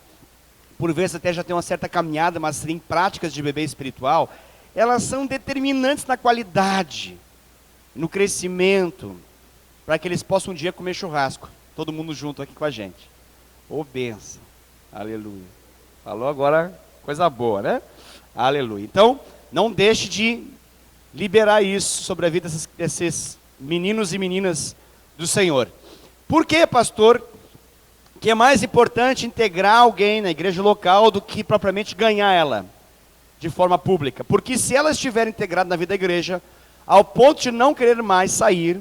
Por vezes até já tem uma certa caminhada, mas tem práticas de bebê espiritual, elas são determinantes na qualidade, no crescimento, para que eles possam um dia comer churrasco, todo mundo junto aqui com a gente. Ô bênção, aleluia. Falou agora coisa boa, né? Aleluia. Então, não deixe de liberar isso sobre a vida desses meninos e meninas do Senhor. Por que, pastor, que é mais importante integrar alguém na igreja local do que propriamente ganhar ela de forma pública? Porque se ela estiver integrada na vida da igreja, ao ponto de não querer mais sair,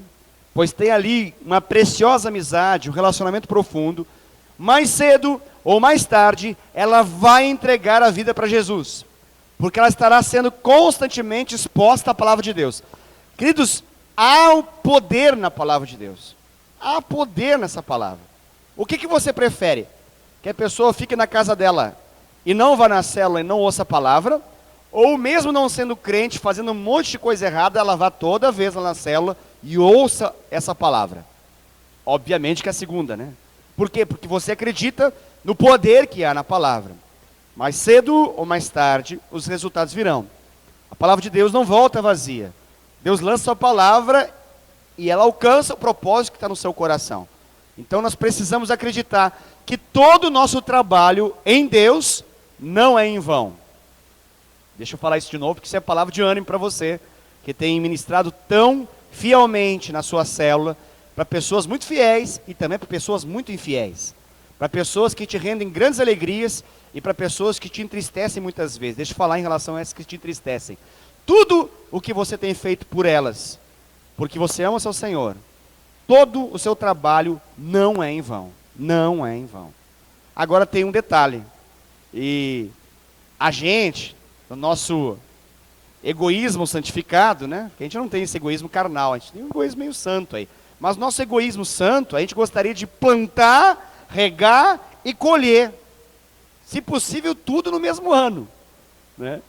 pois tem ali uma preciosa amizade, um relacionamento profundo, mais cedo ou mais tarde, ela vai entregar a vida para Jesus, porque ela estará sendo constantemente exposta à palavra de Deus. Queridos, há o poder na palavra de Deus, há poder nessa palavra. O que você prefere? Que a pessoa fique na casa dela e não vá na célula e não ouça a palavra, ou mesmo não sendo crente, fazendo um monte de coisa errada, ela vá toda vez lá na célula e ouça essa palavra? Obviamente que é a segunda, né? Por quê? Porque você acredita no poder que há na palavra. Mais cedo ou mais tarde, os resultados virão. A palavra de Deus não volta vazia. Deus lança a palavra e ela alcança o propósito que está no seu coração. Então nós precisamos acreditar que todo o nosso trabalho em Deus não é em vão. Deixa eu falar isso de novo, porque isso é palavra de ânimo para você, que tem ministrado tão fielmente na sua célula, para pessoas muito fiéis e também para pessoas muito infiéis. Para pessoas que te rendem grandes alegrias e para pessoas que te entristecem muitas vezes. Deixa eu falar em relação a essas que te entristecem. Tudo o que você tem feito por elas, porque você ama o seu Senhor, todo o seu trabalho não é em vão. Não é em vão. Agora tem um detalhe. E a gente, o nosso egoísmo santificado, né? Porque a gente não tem esse egoísmo carnal, a gente tem um egoísmo meio santo aí. Mas nosso egoísmo santo, a gente gostaria de plantar, regar e colher. Se possível, tudo no mesmo ano, né?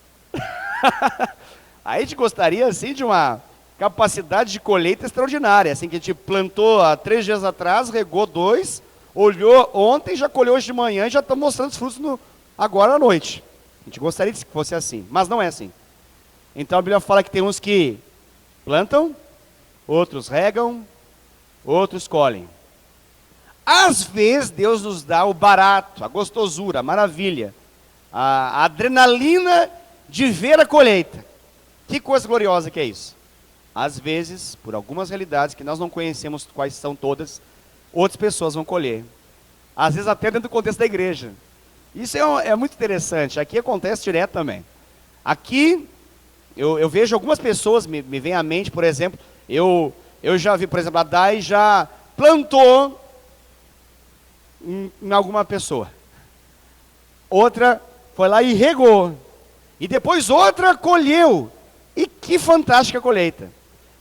A gente gostaria, assim, de uma capacidade de colheita extraordinária, assim, que a gente plantou há 3 dias atrás, regou 2, olhou ontem, já colheu hoje de manhã e já está mostrando os frutos agora à noite. A gente gostaria que fosse assim, mas não é assim. Então a Bíblia fala que tem uns que plantam, outros regam, outros colhem. Às vezes Deus nos dá o barato, a gostosura, a maravilha, a adrenalina de ver a colheita. Que coisa gloriosa que é isso. Às vezes, por algumas realidades que nós não conhecemos quais são todas, outras pessoas vão colher. Às vezes até dentro do contexto da igreja. Isso é muito interessante. Aqui acontece direto também. Aqui, eu vejo algumas pessoas, me vem à mente, por exemplo, eu já vi, por exemplo, a Dai já plantou em alguma pessoa. Outra foi lá e regou. E depois outra colheu. E que fantástica colheita.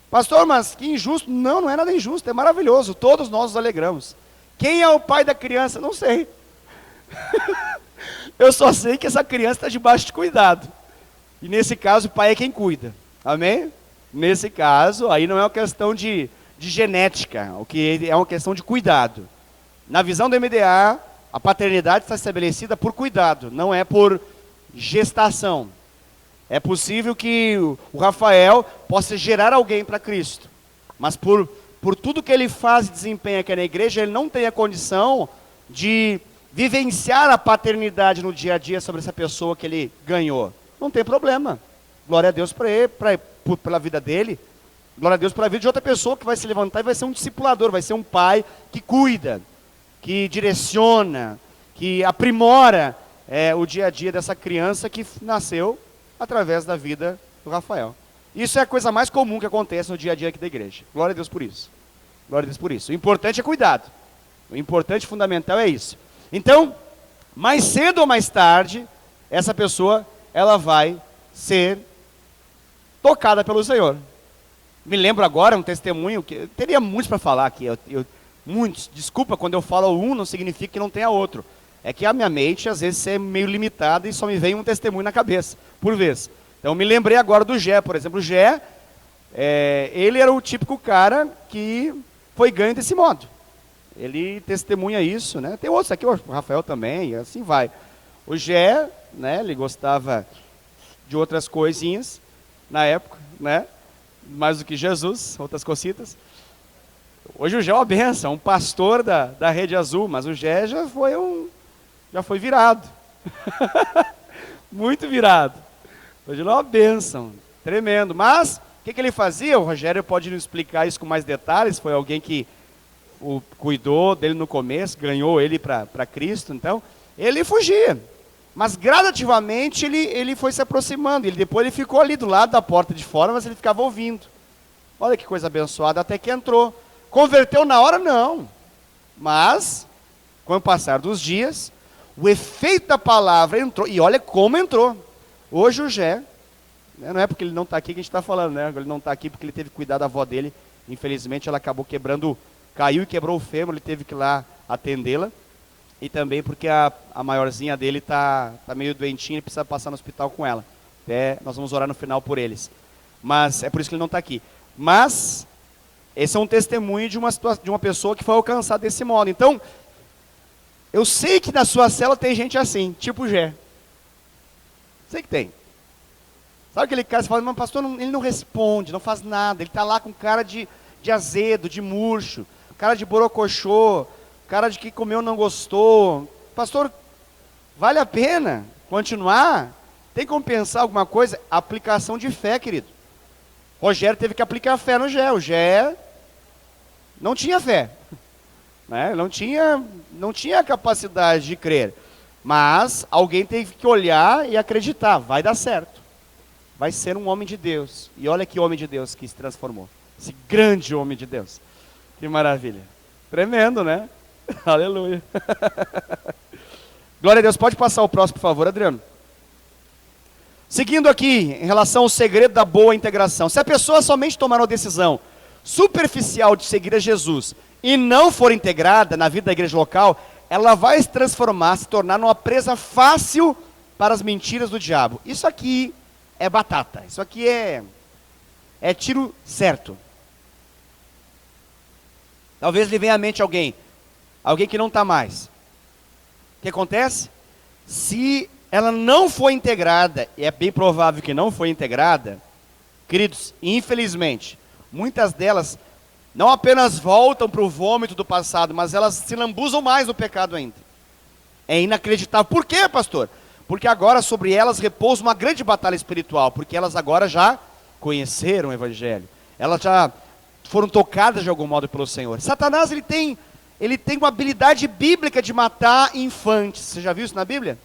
Pastor, mas que injusto. Não, não é nada injusto, é maravilhoso. Todos nós nos alegramos. Quem é o pai da criança? Não sei. Eu só sei que essa criança está debaixo de cuidado. E nesse caso, o pai é quem cuida. Amém? Nesse caso, aí não é uma questão de genética, o que é uma questão de cuidado. Na visão do MDA, a paternidade está estabelecida por cuidado, não é por gestação. É possível que o Rafael possa gerar alguém para Cristo, mas por tudo que ele faz e desempenha aqui na igreja, ele não tem a condição de vivenciar a paternidade no dia a dia sobre essa pessoa que ele ganhou. Não tem problema. Glória a Deus para ele, pela vida dele. Glória a Deus pela vida de outra pessoa que vai se levantar e vai ser um discipulador, vai ser um pai que cuida, que direciona, que aprimora o dia a dia dessa criança que nasceu através da vida do Rafael. Isso é a coisa mais comum que acontece no dia a dia aqui da igreja. Glória a Deus por isso. Glória a Deus por isso. O importante é cuidado. O importante, fundamental é isso. Então, mais cedo ou mais tarde, essa pessoa, ela vai ser tocada pelo Senhor. Me lembro agora um testemunho, que eu teria muitos para falar aqui, muitos. Desculpa, quando eu falo um, não significa que não tenha outro. É que a minha mente, às vezes, é meio limitada e só me vem um testemunho na cabeça, por vez. Então, me lembrei agora do Gé, por exemplo. O Gé, ele era o típico cara que foi ganho desse modo. Ele testemunha isso, né? Tem outros aqui, o Rafael também, e assim vai. O Gé, né, ele gostava de outras coisinhas, na época, né? Mais do que Jesus, outras cositas. Hoje o Gé é uma benção, um pastor da Rede Azul, mas o Gé já foi virado. Muito virado. Hoje ele é uma benção, tremendo. Mas, o que ele fazia? O Rogério pode nos explicar isso com mais detalhes, foi alguém que cuidou dele no começo, ganhou ele para Cristo, então, ele fugia. Mas gradativamente ele foi se aproximando, depois ele ficou ali do lado da porta de fora, mas ele ficava ouvindo. Olha que coisa abençoada, até que entrou. Converteu na hora? Não. Mas, com o passar dos dias, o efeito da palavra entrou, e olha como entrou. Hoje o Gé, não é porque ele não está aqui que a gente está falando, né? Ele não está aqui porque ele teve que cuidar da avó dele, infelizmente ela acabou caiu e quebrou o fêmur, ele teve que ir lá atendê-la. E também porque a maiorzinha dele tá meio doentinha e precisa passar no hospital com ela. Até nós vamos orar no final por eles. Mas é por isso que ele não está aqui. Mas esse é um testemunho de uma pessoa que foi alcançada desse modo. Então, eu sei que na sua cela tem gente assim, tipo o Gé. Sei que tem. Sabe aquele cara que fala, mas pastor, ele não responde, não faz nada. Ele está lá com cara de azedo, de murcho, cara de borocochô, cara de que comeu não gostou. Pastor, vale a pena continuar? Tem como pensar alguma coisa? Aplicação de fé, querido. Rogério teve que aplicar fé no Gé. O Gé não tinha fé, né? Não tinha capacidade de crer. Mas alguém teve que olhar e acreditar, vai dar certo. Vai ser um homem de Deus. E olha que homem de Deus que se transformou. Esse grande homem de Deus. Que maravilha. Tremendo, né? Aleluia. Glória a Deus. Pode passar o próximo, por favor, Adriano. Seguindo aqui, em relação ao segredo da boa integração. Se a pessoa somente tomar uma decisão superficial de seguir a Jesus e não for integrada na vida da igreja local, ela vai se transformar, se tornar uma presa fácil para as mentiras do diabo. Isso aqui é batata. Isso aqui é tiro certo. Talvez lhe venha à mente alguém que não está mais. O que acontece? Se ela não for integrada, e é bem provável que não foi integrada, queridos, infelizmente, muitas delas não apenas voltam para o vômito do passado, mas elas se lambuzam mais no pecado ainda. É inacreditável. Por quê, pastor? Porque agora sobre elas repousa uma grande batalha espiritual, porque elas agora já conheceram o Evangelho. Elas já foram tocadas de algum modo pelo Senhor. Satanás, ele tem uma habilidade bíblica de matar infantes. Você já viu isso na Bíblia?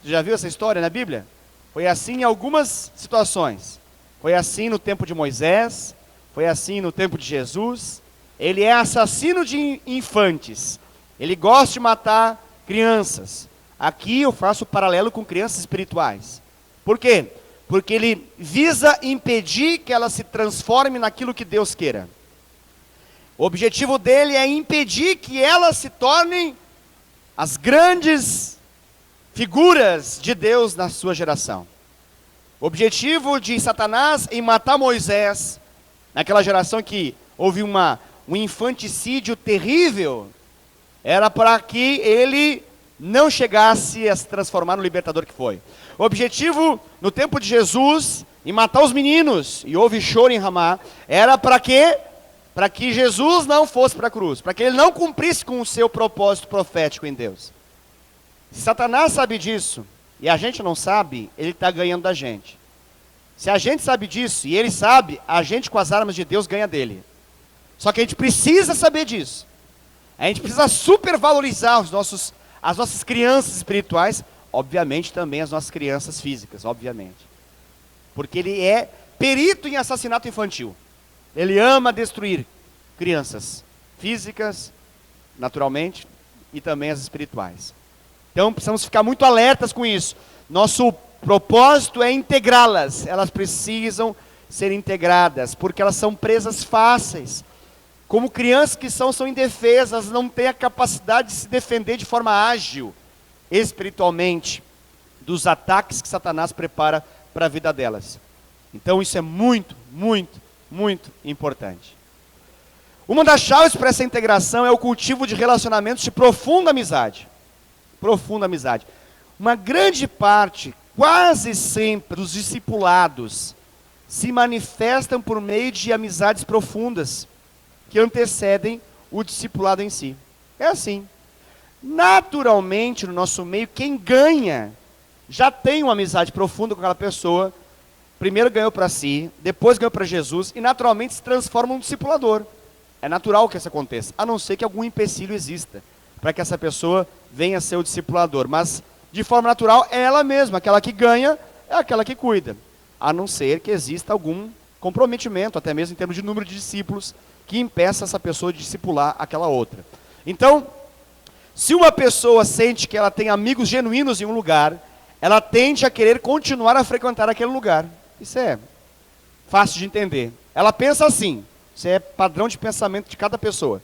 Você já viu essa história na Bíblia? Foi assim em algumas situações. Foi assim no tempo de Moisés, foi assim no tempo de Jesus. Ele é assassino de infantes. Ele gosta de matar crianças. Aqui eu faço paralelo com crianças espirituais. Por quê? Porque ele visa impedir que ela se transforme naquilo que Deus queira. O objetivo dele é impedir que elas se tornem as grandes figuras de Deus na sua geração. O objetivo de Satanás em matar Moisés, naquela geração que houve um infanticídio terrível, era para que ele não chegasse a se transformar no libertador que foi. O objetivo no tempo de Jesus em matar os meninos, e houve choro em Ramá, era para quê? Para que Jesus não fosse para a cruz, para que ele não cumprisse com o seu propósito profético em Deus. Se Satanás sabe disso, e a gente não sabe, ele está ganhando da gente. Se a gente sabe disso, e ele sabe, a gente com as armas de Deus ganha dele. Só que a gente precisa saber disso. A gente precisa supervalorizar as nossas crianças espirituais, obviamente também as nossas crianças físicas, obviamente. Porque ele é perito em assassinato infantil. Ele ama destruir crianças físicas, naturalmente, e também as espirituais. Então precisamos ficar muito alertas com isso. Nosso propósito é integrá-las. Elas precisam ser integradas, porque elas são presas fáceis. Como crianças que são indefesas, não têm a capacidade de se defender de forma ágil, espiritualmente, dos ataques que Satanás prepara para a vida delas. Então isso é muito, muito, muito importante. Uma das chaves para essa integração é o cultivo de relacionamentos de profunda amizade. Profunda amizade. Uma grande parte, quase sempre, dos discipulados se manifestam por meio de amizades profundas que antecedem o discipulado em si. É assim. Naturalmente, no nosso meio, quem ganha já tem uma amizade profunda com aquela pessoa. Primeiro ganhou para si, depois ganhou para Jesus e naturalmente se transforma em um discipulador. É natural que isso aconteça, a não ser que algum empecilho exista para que essa pessoa venha a ser o discipulador. Mas, de forma natural, é ela mesma. Aquela que ganha é aquela que cuida. A não ser que exista algum comprometimento, até mesmo em termos de número de discípulos, que impeça essa pessoa de discipular aquela outra. Então, se uma pessoa sente que ela tem amigos genuínos em um lugar, ela tende a querer continuar a frequentar aquele lugar. Isso é fácil de entender. Ela pensa assim, isso é padrão de pensamento de cada pessoa.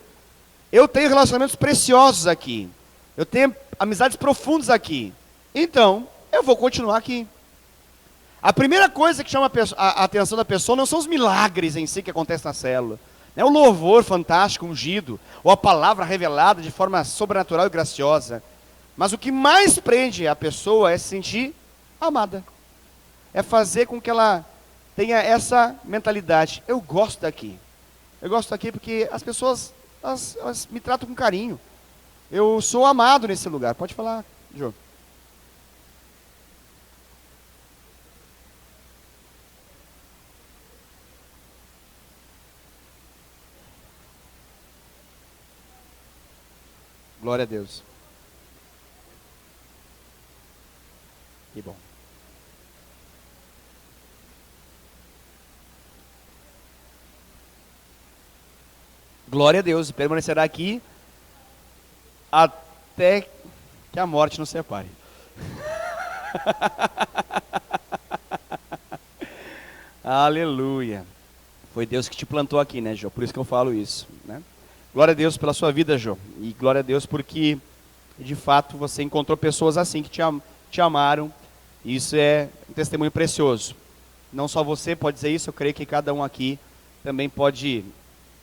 Eu tenho relacionamentos preciosos aqui, eu tenho amizades profundas aqui, então eu vou continuar aqui. A primeira coisa que chama a atenção da pessoa não são os milagres em si que acontecem na célula, não é o louvor fantástico, ungido, ou a palavra revelada de forma sobrenatural e graciosa, mas o que mais prende a pessoa é se sentir amada, é fazer com que ela tenha essa mentalidade. Eu gosto daqui porque as pessoas elas me tratam com carinho, eu sou amado nesse lugar. Pode falar, Jô. Glória a Deus. Que bom. Glória a Deus, permanecerá aqui até que a morte nos separe. Aleluia. Foi Deus que te plantou aqui, né, Jô? Por isso que eu falo isso, né? Glória a Deus pela sua vida, Jô. E glória a Deus porque, de fato, você encontrou pessoas assim que te amaram. Isso é um testemunho precioso. Não só você pode dizer isso, eu creio que cada um aqui também pode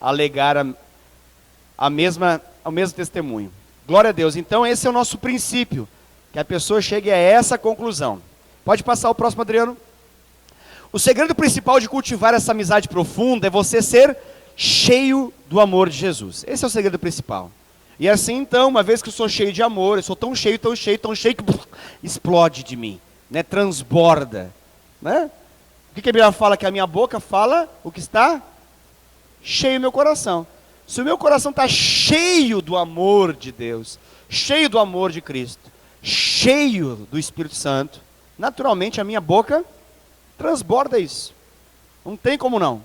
alegar o mesmo testemunho. Glória a Deus. Então esse é o nosso princípio, que a pessoa chegue a essa conclusão. Pode passar o próximo, Adriano. O segredo principal de cultivar essa amizade profunda é você ser cheio do amor de Jesus. Esse é o segredo principal. E assim então, uma vez que eu sou cheio de amor, eu sou tão cheio que explode de mim, né? Transborda, né? O que a Bíblia fala? Que a minha boca fala o que está cheio do meu coração. Se o meu coração está cheio do amor de Deus, cheio do amor de Cristo, cheio do Espírito Santo, naturalmente a minha boca transborda isso. Não tem como não.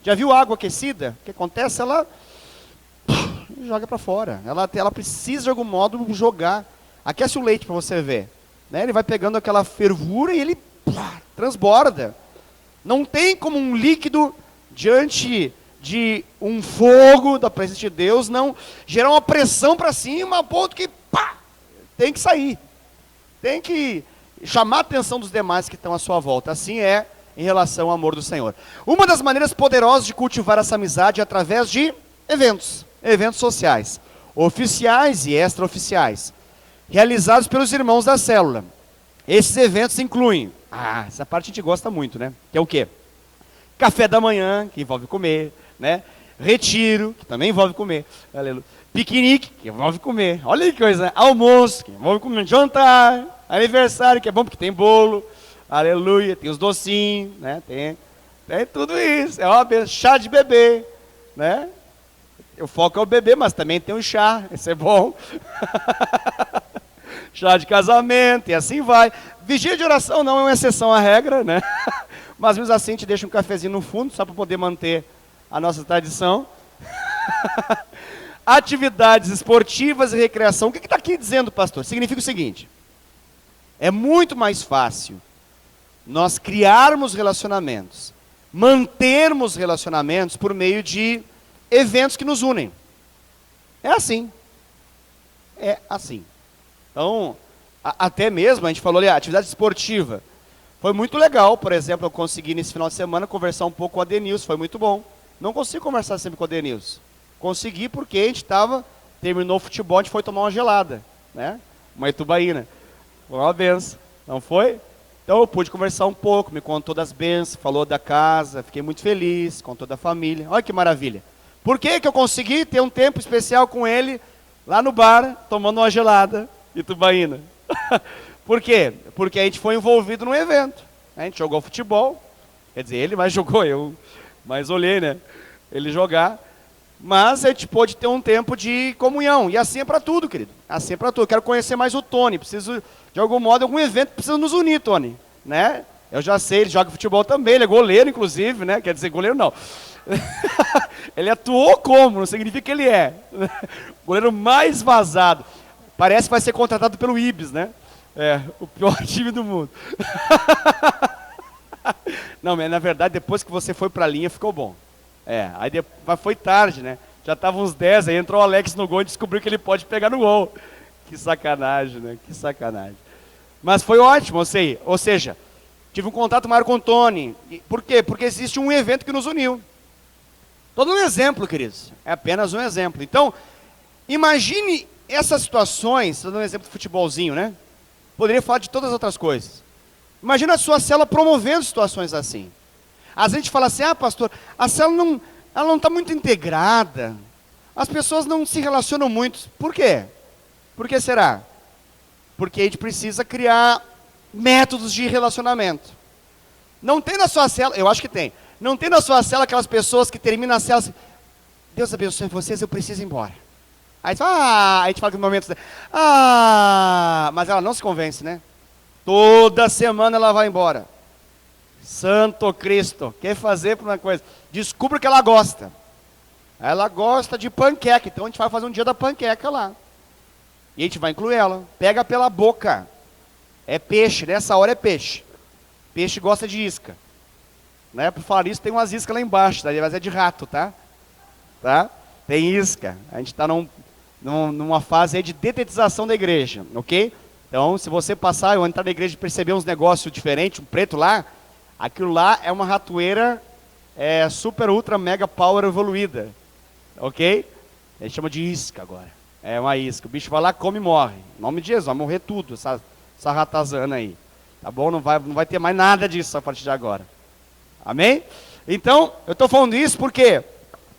Já viu água aquecida? O que acontece? Ela joga para fora. Ela precisa de algum modo jogar. Aquece o leite para você ver, né? Ele vai pegando aquela fervura e ele transborda. Não tem como um líquido diante de um fogo da presença de Deus não gerar uma pressão para cima a ponto que tem que sair. tem que chamar a atenção dos demais que estão à sua volta. Assim é em relação ao amor do Senhor. Uma das maneiras poderosas de cultivar essa amizade é através de eventos sociais, oficiais e extraoficiais, realizados pelos irmãos da célula. Esses eventos incluem, essa parte a gente gosta muito, né? Que é o quê? Café da manhã, que envolve comer, né? Retiro, que também envolve comer. Aleluia. Piquenique, que envolve comer. Olha que coisa, né? Almoço, que envolve comer. Jantar, aniversário, que é bom porque tem bolo. Aleluia, tem os docinhos, né? Tem tudo isso. É uma benção. Chá de bebê, né? O foco é o bebê, mas também tem o chá. Esse é bom. Chá de casamento, e assim vai. Vigília de oração não é uma exceção à regra, né? Mas mesmo assim a gente deixa um cafezinho no fundo, só para poder manter a nossa tradição. Atividades esportivas e recreação. O que está aqui dizendo, pastor? Significa o seguinte: é muito mais fácil nós criarmos relacionamentos, mantermos relacionamentos por meio de eventos que nos unem. É assim. É assim. Então, até mesmo, a gente falou ali, a atividade esportiva. Foi muito legal, por exemplo, eu consegui nesse final de semana conversar um pouco com a Denilson, foi muito bom. Não consigo conversar sempre com a Denilson. Consegui porque a gente terminou o futebol, a gente foi tomar uma gelada, né? Uma Itubaína. Foi uma benção, não foi? Então eu pude conversar um pouco, me contou das bênçãos, falou da casa, fiquei muito feliz, contou da família. Olha que maravilha. Por que eu consegui ter um tempo especial com ele, lá no bar, tomando uma gelada Itubaína? Por quê? Porque a gente foi envolvido num evento. A gente jogou futebol, quer dizer, ele mais jogou, eu mais olhei, né? Ele jogar. Mas a gente pôde ter um tempo de comunhão. E assim é para tudo, querido. Assim é para tudo. Eu quero conhecer mais o Tony. Preciso, de algum modo, algum evento precisa nos unir, Tony. Né? Eu já sei, ele joga futebol também. Ele é goleiro, inclusive, né? Quer dizer, goleiro não. Ele atuou como? Não significa que ele é. O goleiro mais vazado. Parece que vai ser contratado pelo Ibis, né? É, o pior time do mundo. Não, mas na verdade, depois que você foi para a linha, ficou bom. É, aí depois, foi tarde, né? Já estavam uns 10, aí entrou o Alex no gol e descobriu que ele pode pegar no gol. Que sacanagem, né? Que sacanagem. Mas foi ótimo, ou seja, tive um contato maior com o Tony. Por quê? Porque existe um evento que nos uniu. Todo um exemplo, queridos. É apenas um exemplo. Então, imagine essas situações, estou dando um exemplo de futebolzinho, né? Poderia falar de todas as outras coisas. Imagina a sua célula promovendo situações assim. Às vezes a gente fala assim, pastor, a célula não está muito integrada. As pessoas não se relacionam muito. Por quê? Por que será? Porque a gente precisa criar métodos de relacionamento. Não tem na sua célula, eu acho que tem. Não tem na sua célula aquelas pessoas que terminam a célula assim, Deus abençoe vocês, eu preciso ir embora. Aí a gente fala que no momento, mas ela não se convence, né? Toda semana ela vai embora. Santo Cristo, quer fazer por uma coisa? Descubra o que ela gosta. Ela gosta de panqueca, então a gente vai fazer um dia da panqueca lá. E a gente vai incluir ela. Pega pela boca. É peixe, nessa hora é peixe. Peixe gosta de isca. Né? Por falar isso, tem umas iscas lá embaixo, tá? Mas é de rato, tá? Tem isca. A gente está numa fase aí de detetização da igreja, ok? Então, se você passar, eu entrar na igreja e perceber uns negócios diferentes, um preto lá, aquilo lá é uma ratoeira super, ultra, mega power evoluída, ok? A gente chama de isca agora. É uma isca. O bicho vai lá, come e morre. Em nome de Jesus, vai morrer tudo, essa ratazana aí. Tá bom? Não vai ter mais nada disso a partir de agora. Amém? Então, eu estou falando isso porque, não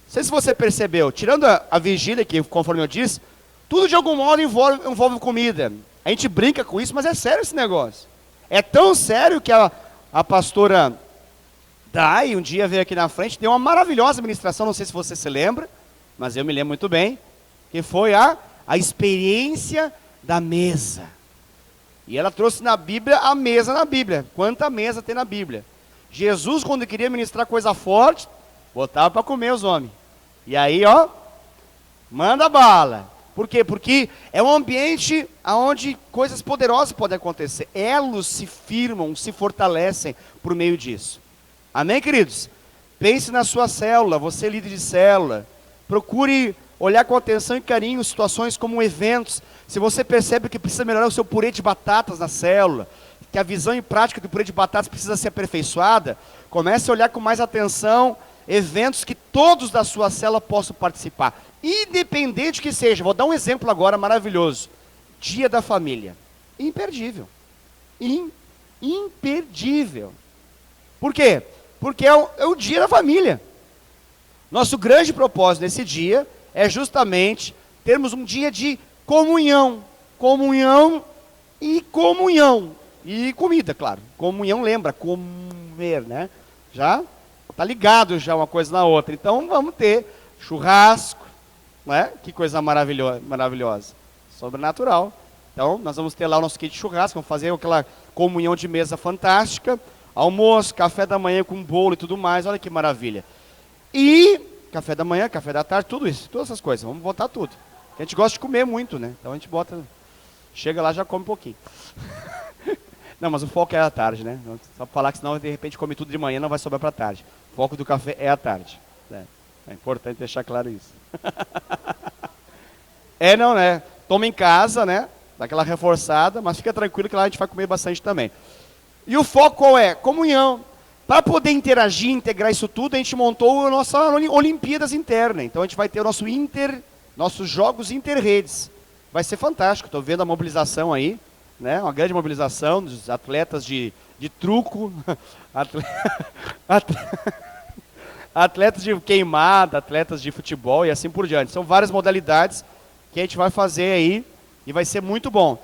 sei se você percebeu, tirando a vigília, que conforme eu disse, tudo de algum modo envolve comida. A gente brinca com isso, mas é sério esse negócio. É tão sério que a pastora Dai, um dia veio aqui na frente, deu uma maravilhosa ministração, não sei se você se lembra, mas eu me lembro muito bem, que foi a experiência da mesa. E ela trouxe na Bíblia a mesa na Bíblia. Quanta mesa tem na Bíblia? Jesus, quando queria ministrar coisa forte, botava para comer os homens. E aí, manda bala. Por quê? Porque é um ambiente onde coisas poderosas podem acontecer. Elos se firmam, se fortalecem por meio disso. Amém, queridos? Pense na sua célula, você líder de célula. Procure olhar com atenção e carinho situações como eventos. Se você percebe que precisa melhorar o seu purê de batatas na célula, que a visão e prática do purê de batatas precisa ser aperfeiçoada, comece a olhar com mais atenção eventos que todos da sua célula possam participar, independente que seja. Vou dar um exemplo agora maravilhoso. Dia da Família. Imperdível. Imperdível. Por quê? Porque é o dia da família. Nosso grande propósito nesse dia é justamente termos um dia de comunhão. Comunhão e comunhão. E comida, claro. Comunhão lembra, comer, né? Já está ligado já uma coisa na outra. Então vamos ter churrasco, né? Que coisa maravilhosa. Sobrenatural. Então nós vamos ter lá o nosso kit de churrasco, vamos fazer aquela comunhão de mesa fantástica. Almoço, café da manhã com bolo e tudo mais, olha que maravilha. E café da manhã, café da tarde, tudo isso, todas essas coisas, vamos botar tudo. A gente gosta de comer muito, né? Então a gente bota, chega lá já come um pouquinho. Não, mas o foco é a tarde, né? Só para falar que senão de repente come tudo de manhã, não vai sobrar para tarde. O foco do café é a tarde. Né? É importante deixar claro isso. Não, né? Toma em casa, né? Dá aquela reforçada, mas fica tranquilo que lá a gente vai comer bastante também. E o foco qual é? Comunhão. Para poder interagir, integrar isso tudo, a gente montou a nossa Olimpíadas interna. Então a gente vai ter o nossos jogos interredes. Vai ser fantástico, estou vendo a mobilização aí, né? Uma grande mobilização dos atletas de truco, atletas de queimada, atletas de futebol e assim por diante. São várias modalidades que a gente vai fazer aí e vai ser muito bom.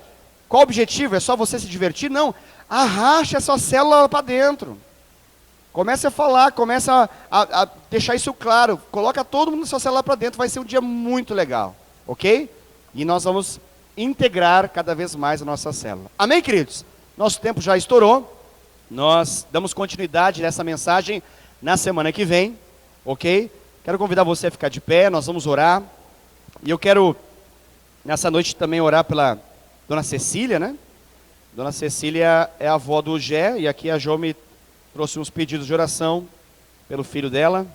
Qual o objetivo? É só você se divertir? Não. Arraste a sua célula para dentro. Comece a falar, comece a deixar isso claro. Coloca todo mundo na sua célula para dentro, vai ser um dia muito legal. Ok? E nós vamos integrar cada vez mais a nossa célula. Amém, queridos? Nosso tempo já estourou. Nós damos continuidade nessa mensagem na semana que vem. Ok? Quero convidar você a ficar de pé, nós vamos orar. E eu quero, nessa noite, também orar pela Dona Cecília, né? Dona Cecília é a avó do Gé, e aqui a Jo me trouxe uns pedidos de oração pelo filho dela,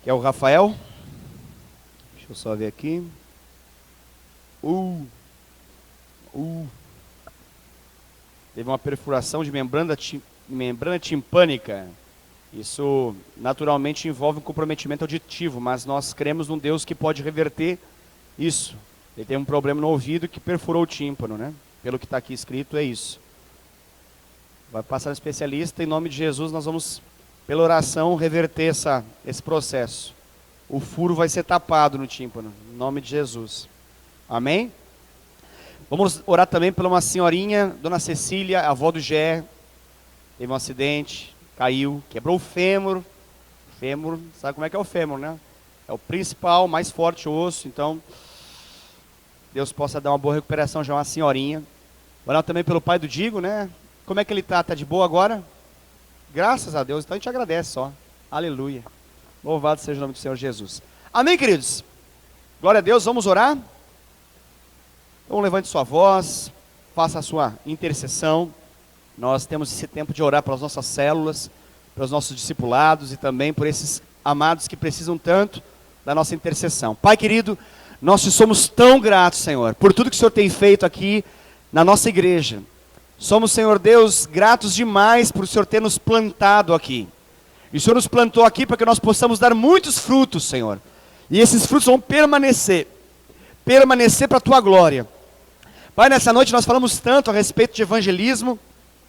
que é o Rafael. Deixa eu só ver aqui. Teve uma perfuração de membrana timpânica. Isso naturalmente envolve um comprometimento auditivo, mas nós cremos num Deus que pode reverter isso. Ele tem um problema no ouvido que perfurou o tímpano, né? Pelo que está aqui escrito, é isso. Vai passar um especialista, em nome de Jesus, nós vamos, pela oração, reverter esse processo. O furo vai ser tapado no tímpano, em nome de Jesus. Amém? Vamos orar também pela uma senhorinha, Dona Cecília, avó do Gé, teve um acidente, caiu, quebrou o fêmur. Fêmur, sabe como é que é o fêmur, né? É o principal, mais forte osso, então Deus possa dar uma boa recuperação já uma senhorinha. Orar também pelo pai do Digo, né? Como é que ele está? Está de boa agora? Graças a Deus, então a gente agradece só. Aleluia. Louvado seja o nome do Senhor Jesus. Amém, queridos? Glória a Deus, vamos orar? Então levante sua voz, faça a sua intercessão. Nós temos esse tempo de orar pelas nossas células, pelos nossos discipulados e também por esses amados que precisam tanto da nossa intercessão. Pai querido, nós te somos tão gratos, Senhor, por tudo que o Senhor tem feito aqui na nossa igreja. Somos, Senhor Deus, gratos demais por o Senhor ter nos plantado aqui. E o Senhor nos plantou aqui para que nós possamos dar muitos frutos, Senhor. E esses frutos vão permanecer para a Tua glória. Pai, nessa noite nós falamos tanto a respeito de evangelismo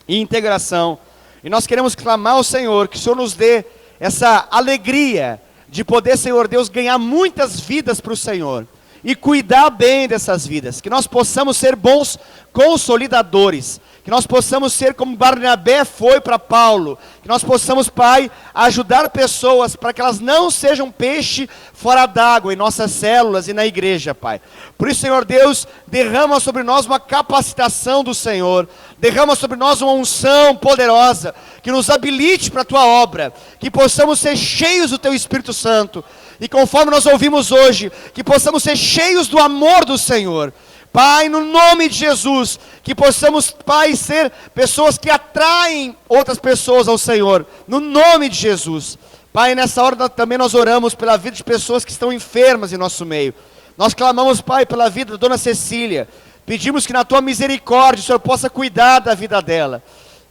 e integração. E nós queremos clamar ao Senhor, que o Senhor nos dê essa alegria de poder, Senhor Deus, ganhar muitas vidas para o Senhor. E cuidar bem dessas vidas, que nós possamos ser bons consolidadores, que nós possamos ser como Barnabé foi para Paulo, que nós possamos, Pai, ajudar pessoas para que elas não sejam peixe fora d'água em nossas células e na igreja, Pai. Por isso, Senhor Deus, derrama sobre nós uma capacitação do Senhor, derrama sobre nós uma unção poderosa, que nos habilite para a Tua obra, que possamos ser cheios do Teu Espírito Santo, e conforme nós ouvimos hoje, que possamos ser cheios do amor do Senhor. Pai, no nome de Jesus, que possamos, Pai, ser pessoas que atraem outras pessoas ao Senhor, no nome de Jesus. Pai, nessa hora também nós oramos pela vida de pessoas que estão enfermas em nosso meio. Nós clamamos, Pai, pela vida da dona Cecília. Pedimos que na tua misericórdia o Senhor possa cuidar da vida dela.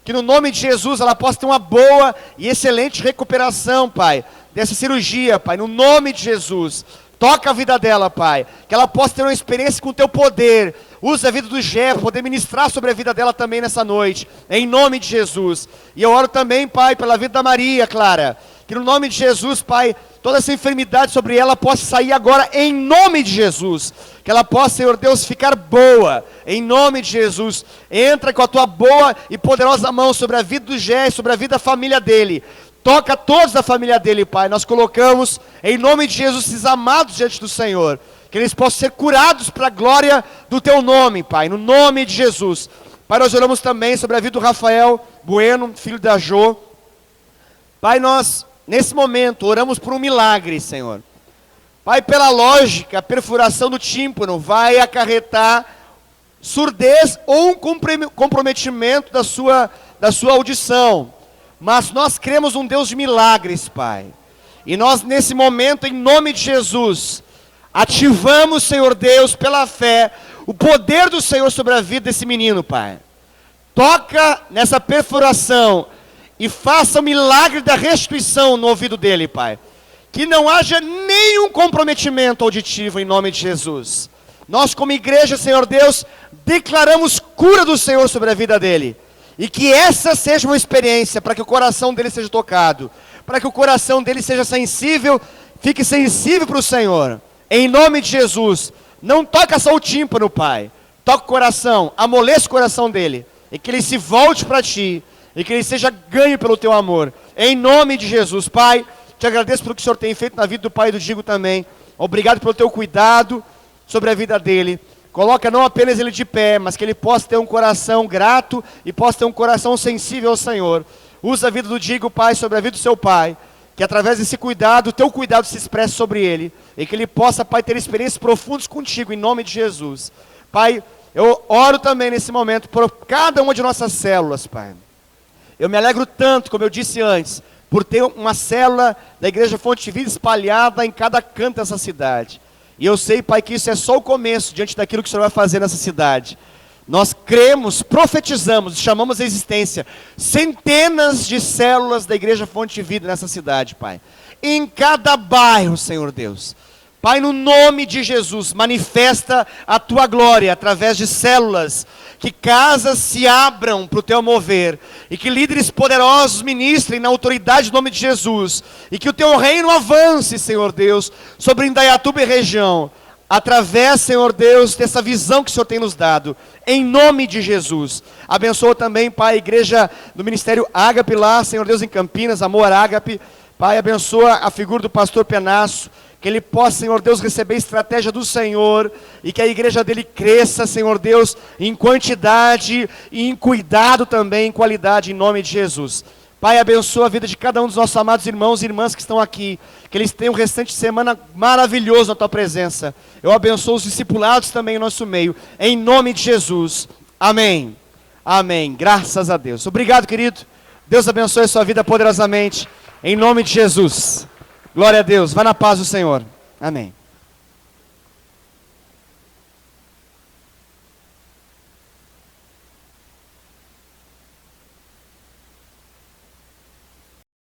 Que no nome de Jesus ela possa ter uma boa e excelente recuperação, Pai, dessa cirurgia, Pai, no nome de Jesus. Toca a vida dela, Pai, que ela possa ter uma experiência com o teu poder. Usa a vida do Gé, poder ministrar sobre a vida dela também nessa noite, em nome de Jesus. E eu oro também, Pai, pela vida da Maria, Clara, que no nome de Jesus, Pai, toda essa enfermidade sobre ela possa sair agora em nome de Jesus. Que ela possa, Senhor Deus, ficar boa, em nome de Jesus. Entra com a tua boa e poderosa mão sobre a vida do Gé, sobre a vida da família dele. Toca todos da família dele, Pai. Nós colocamos, em nome de Jesus, esses amados diante do Senhor. Que eles possam ser curados para a glória do teu nome, Pai. No nome de Jesus. Pai, nós oramos também sobre a vida do Rafael Bueno, filho da Jo. Pai, nós, nesse momento, oramos por um milagre, Senhor. Pai, pela lógica, a perfuração do tímpano vai acarretar surdez ou um comprometimento da sua audição. Mas nós cremos um Deus de milagres, Pai. E nós, nesse momento, em nome de Jesus, ativamos, Senhor Deus, pela fé, o poder do Senhor sobre a vida desse menino, Pai. Toca nessa perfuração e faça o milagre da restituição no ouvido dele, Pai. Que não haja nenhum comprometimento auditivo em nome de Jesus. Nós, como igreja, Senhor Deus, declaramos cura do Senhor sobre a vida dele. E que essa seja uma experiência para que o coração dele seja tocado, para que o coração dele seja sensível, fique sensível para o Senhor. Em nome de Jesus, não toca só o tímpano, Pai. Toca o coração, amoleça o coração dele, e que ele se volte para ti, e que ele seja ganho pelo teu amor. Em nome de Jesus, Pai, te agradeço pelo que o Senhor tem feito na vida do pai do Digo também. Obrigado pelo teu cuidado sobre a vida dele. Coloca não apenas ele de pé, mas que ele possa ter um coração grato e possa ter um coração sensível ao Senhor. Usa a vida do Digo, Pai, sobre a vida do seu pai. Que através desse cuidado, o teu cuidado se expresse sobre ele. E que ele possa, Pai, ter experiências profundas contigo, em nome de Jesus. Pai, eu oro também nesse momento por cada uma de nossas células, Pai. Eu me alegro tanto, como eu disse antes, por ter uma célula da Igreja Fonte de Vida espalhada em cada canto dessa cidade. E eu sei, Pai, que isso é só o começo diante daquilo que o Senhor vai fazer nessa cidade. Nós cremos, profetizamos, chamamos a existência centenas de células da Igreja Fonte de Vida nessa cidade, Pai. Em cada bairro, Senhor Deus. Pai, no nome de Jesus, manifesta a tua glória através de células, que casas se abram para o teu mover, e que líderes poderosos ministrem na autoridade do nome de Jesus, e que o teu reino avance, Senhor Deus, sobre Indaiatuba e região, através, Senhor Deus, dessa visão que o Senhor tem nos dado, em nome de Jesus. Abençoa também, Pai, a igreja do Ministério Ágape lá, Senhor Deus, em Campinas, Amor Ágape. Pai, abençoa a figura do pastor Penasso, que ele possa, Senhor Deus, receber a estratégia do Senhor, e que a igreja dele cresça, Senhor Deus, em quantidade e em cuidado também, em qualidade, em nome de Jesus. Pai, abençoa a vida de cada um dos nossos amados irmãos e irmãs que estão aqui, que eles tenham um restante de semana maravilhoso na tua presença. Eu abençoo os discipulados também em nosso meio, em nome de Jesus. Amém. Amém. Graças a Deus. Obrigado, querido. Deus abençoe a sua vida poderosamente, em nome de Jesus. Glória a Deus. Vá na paz do Senhor. Amém.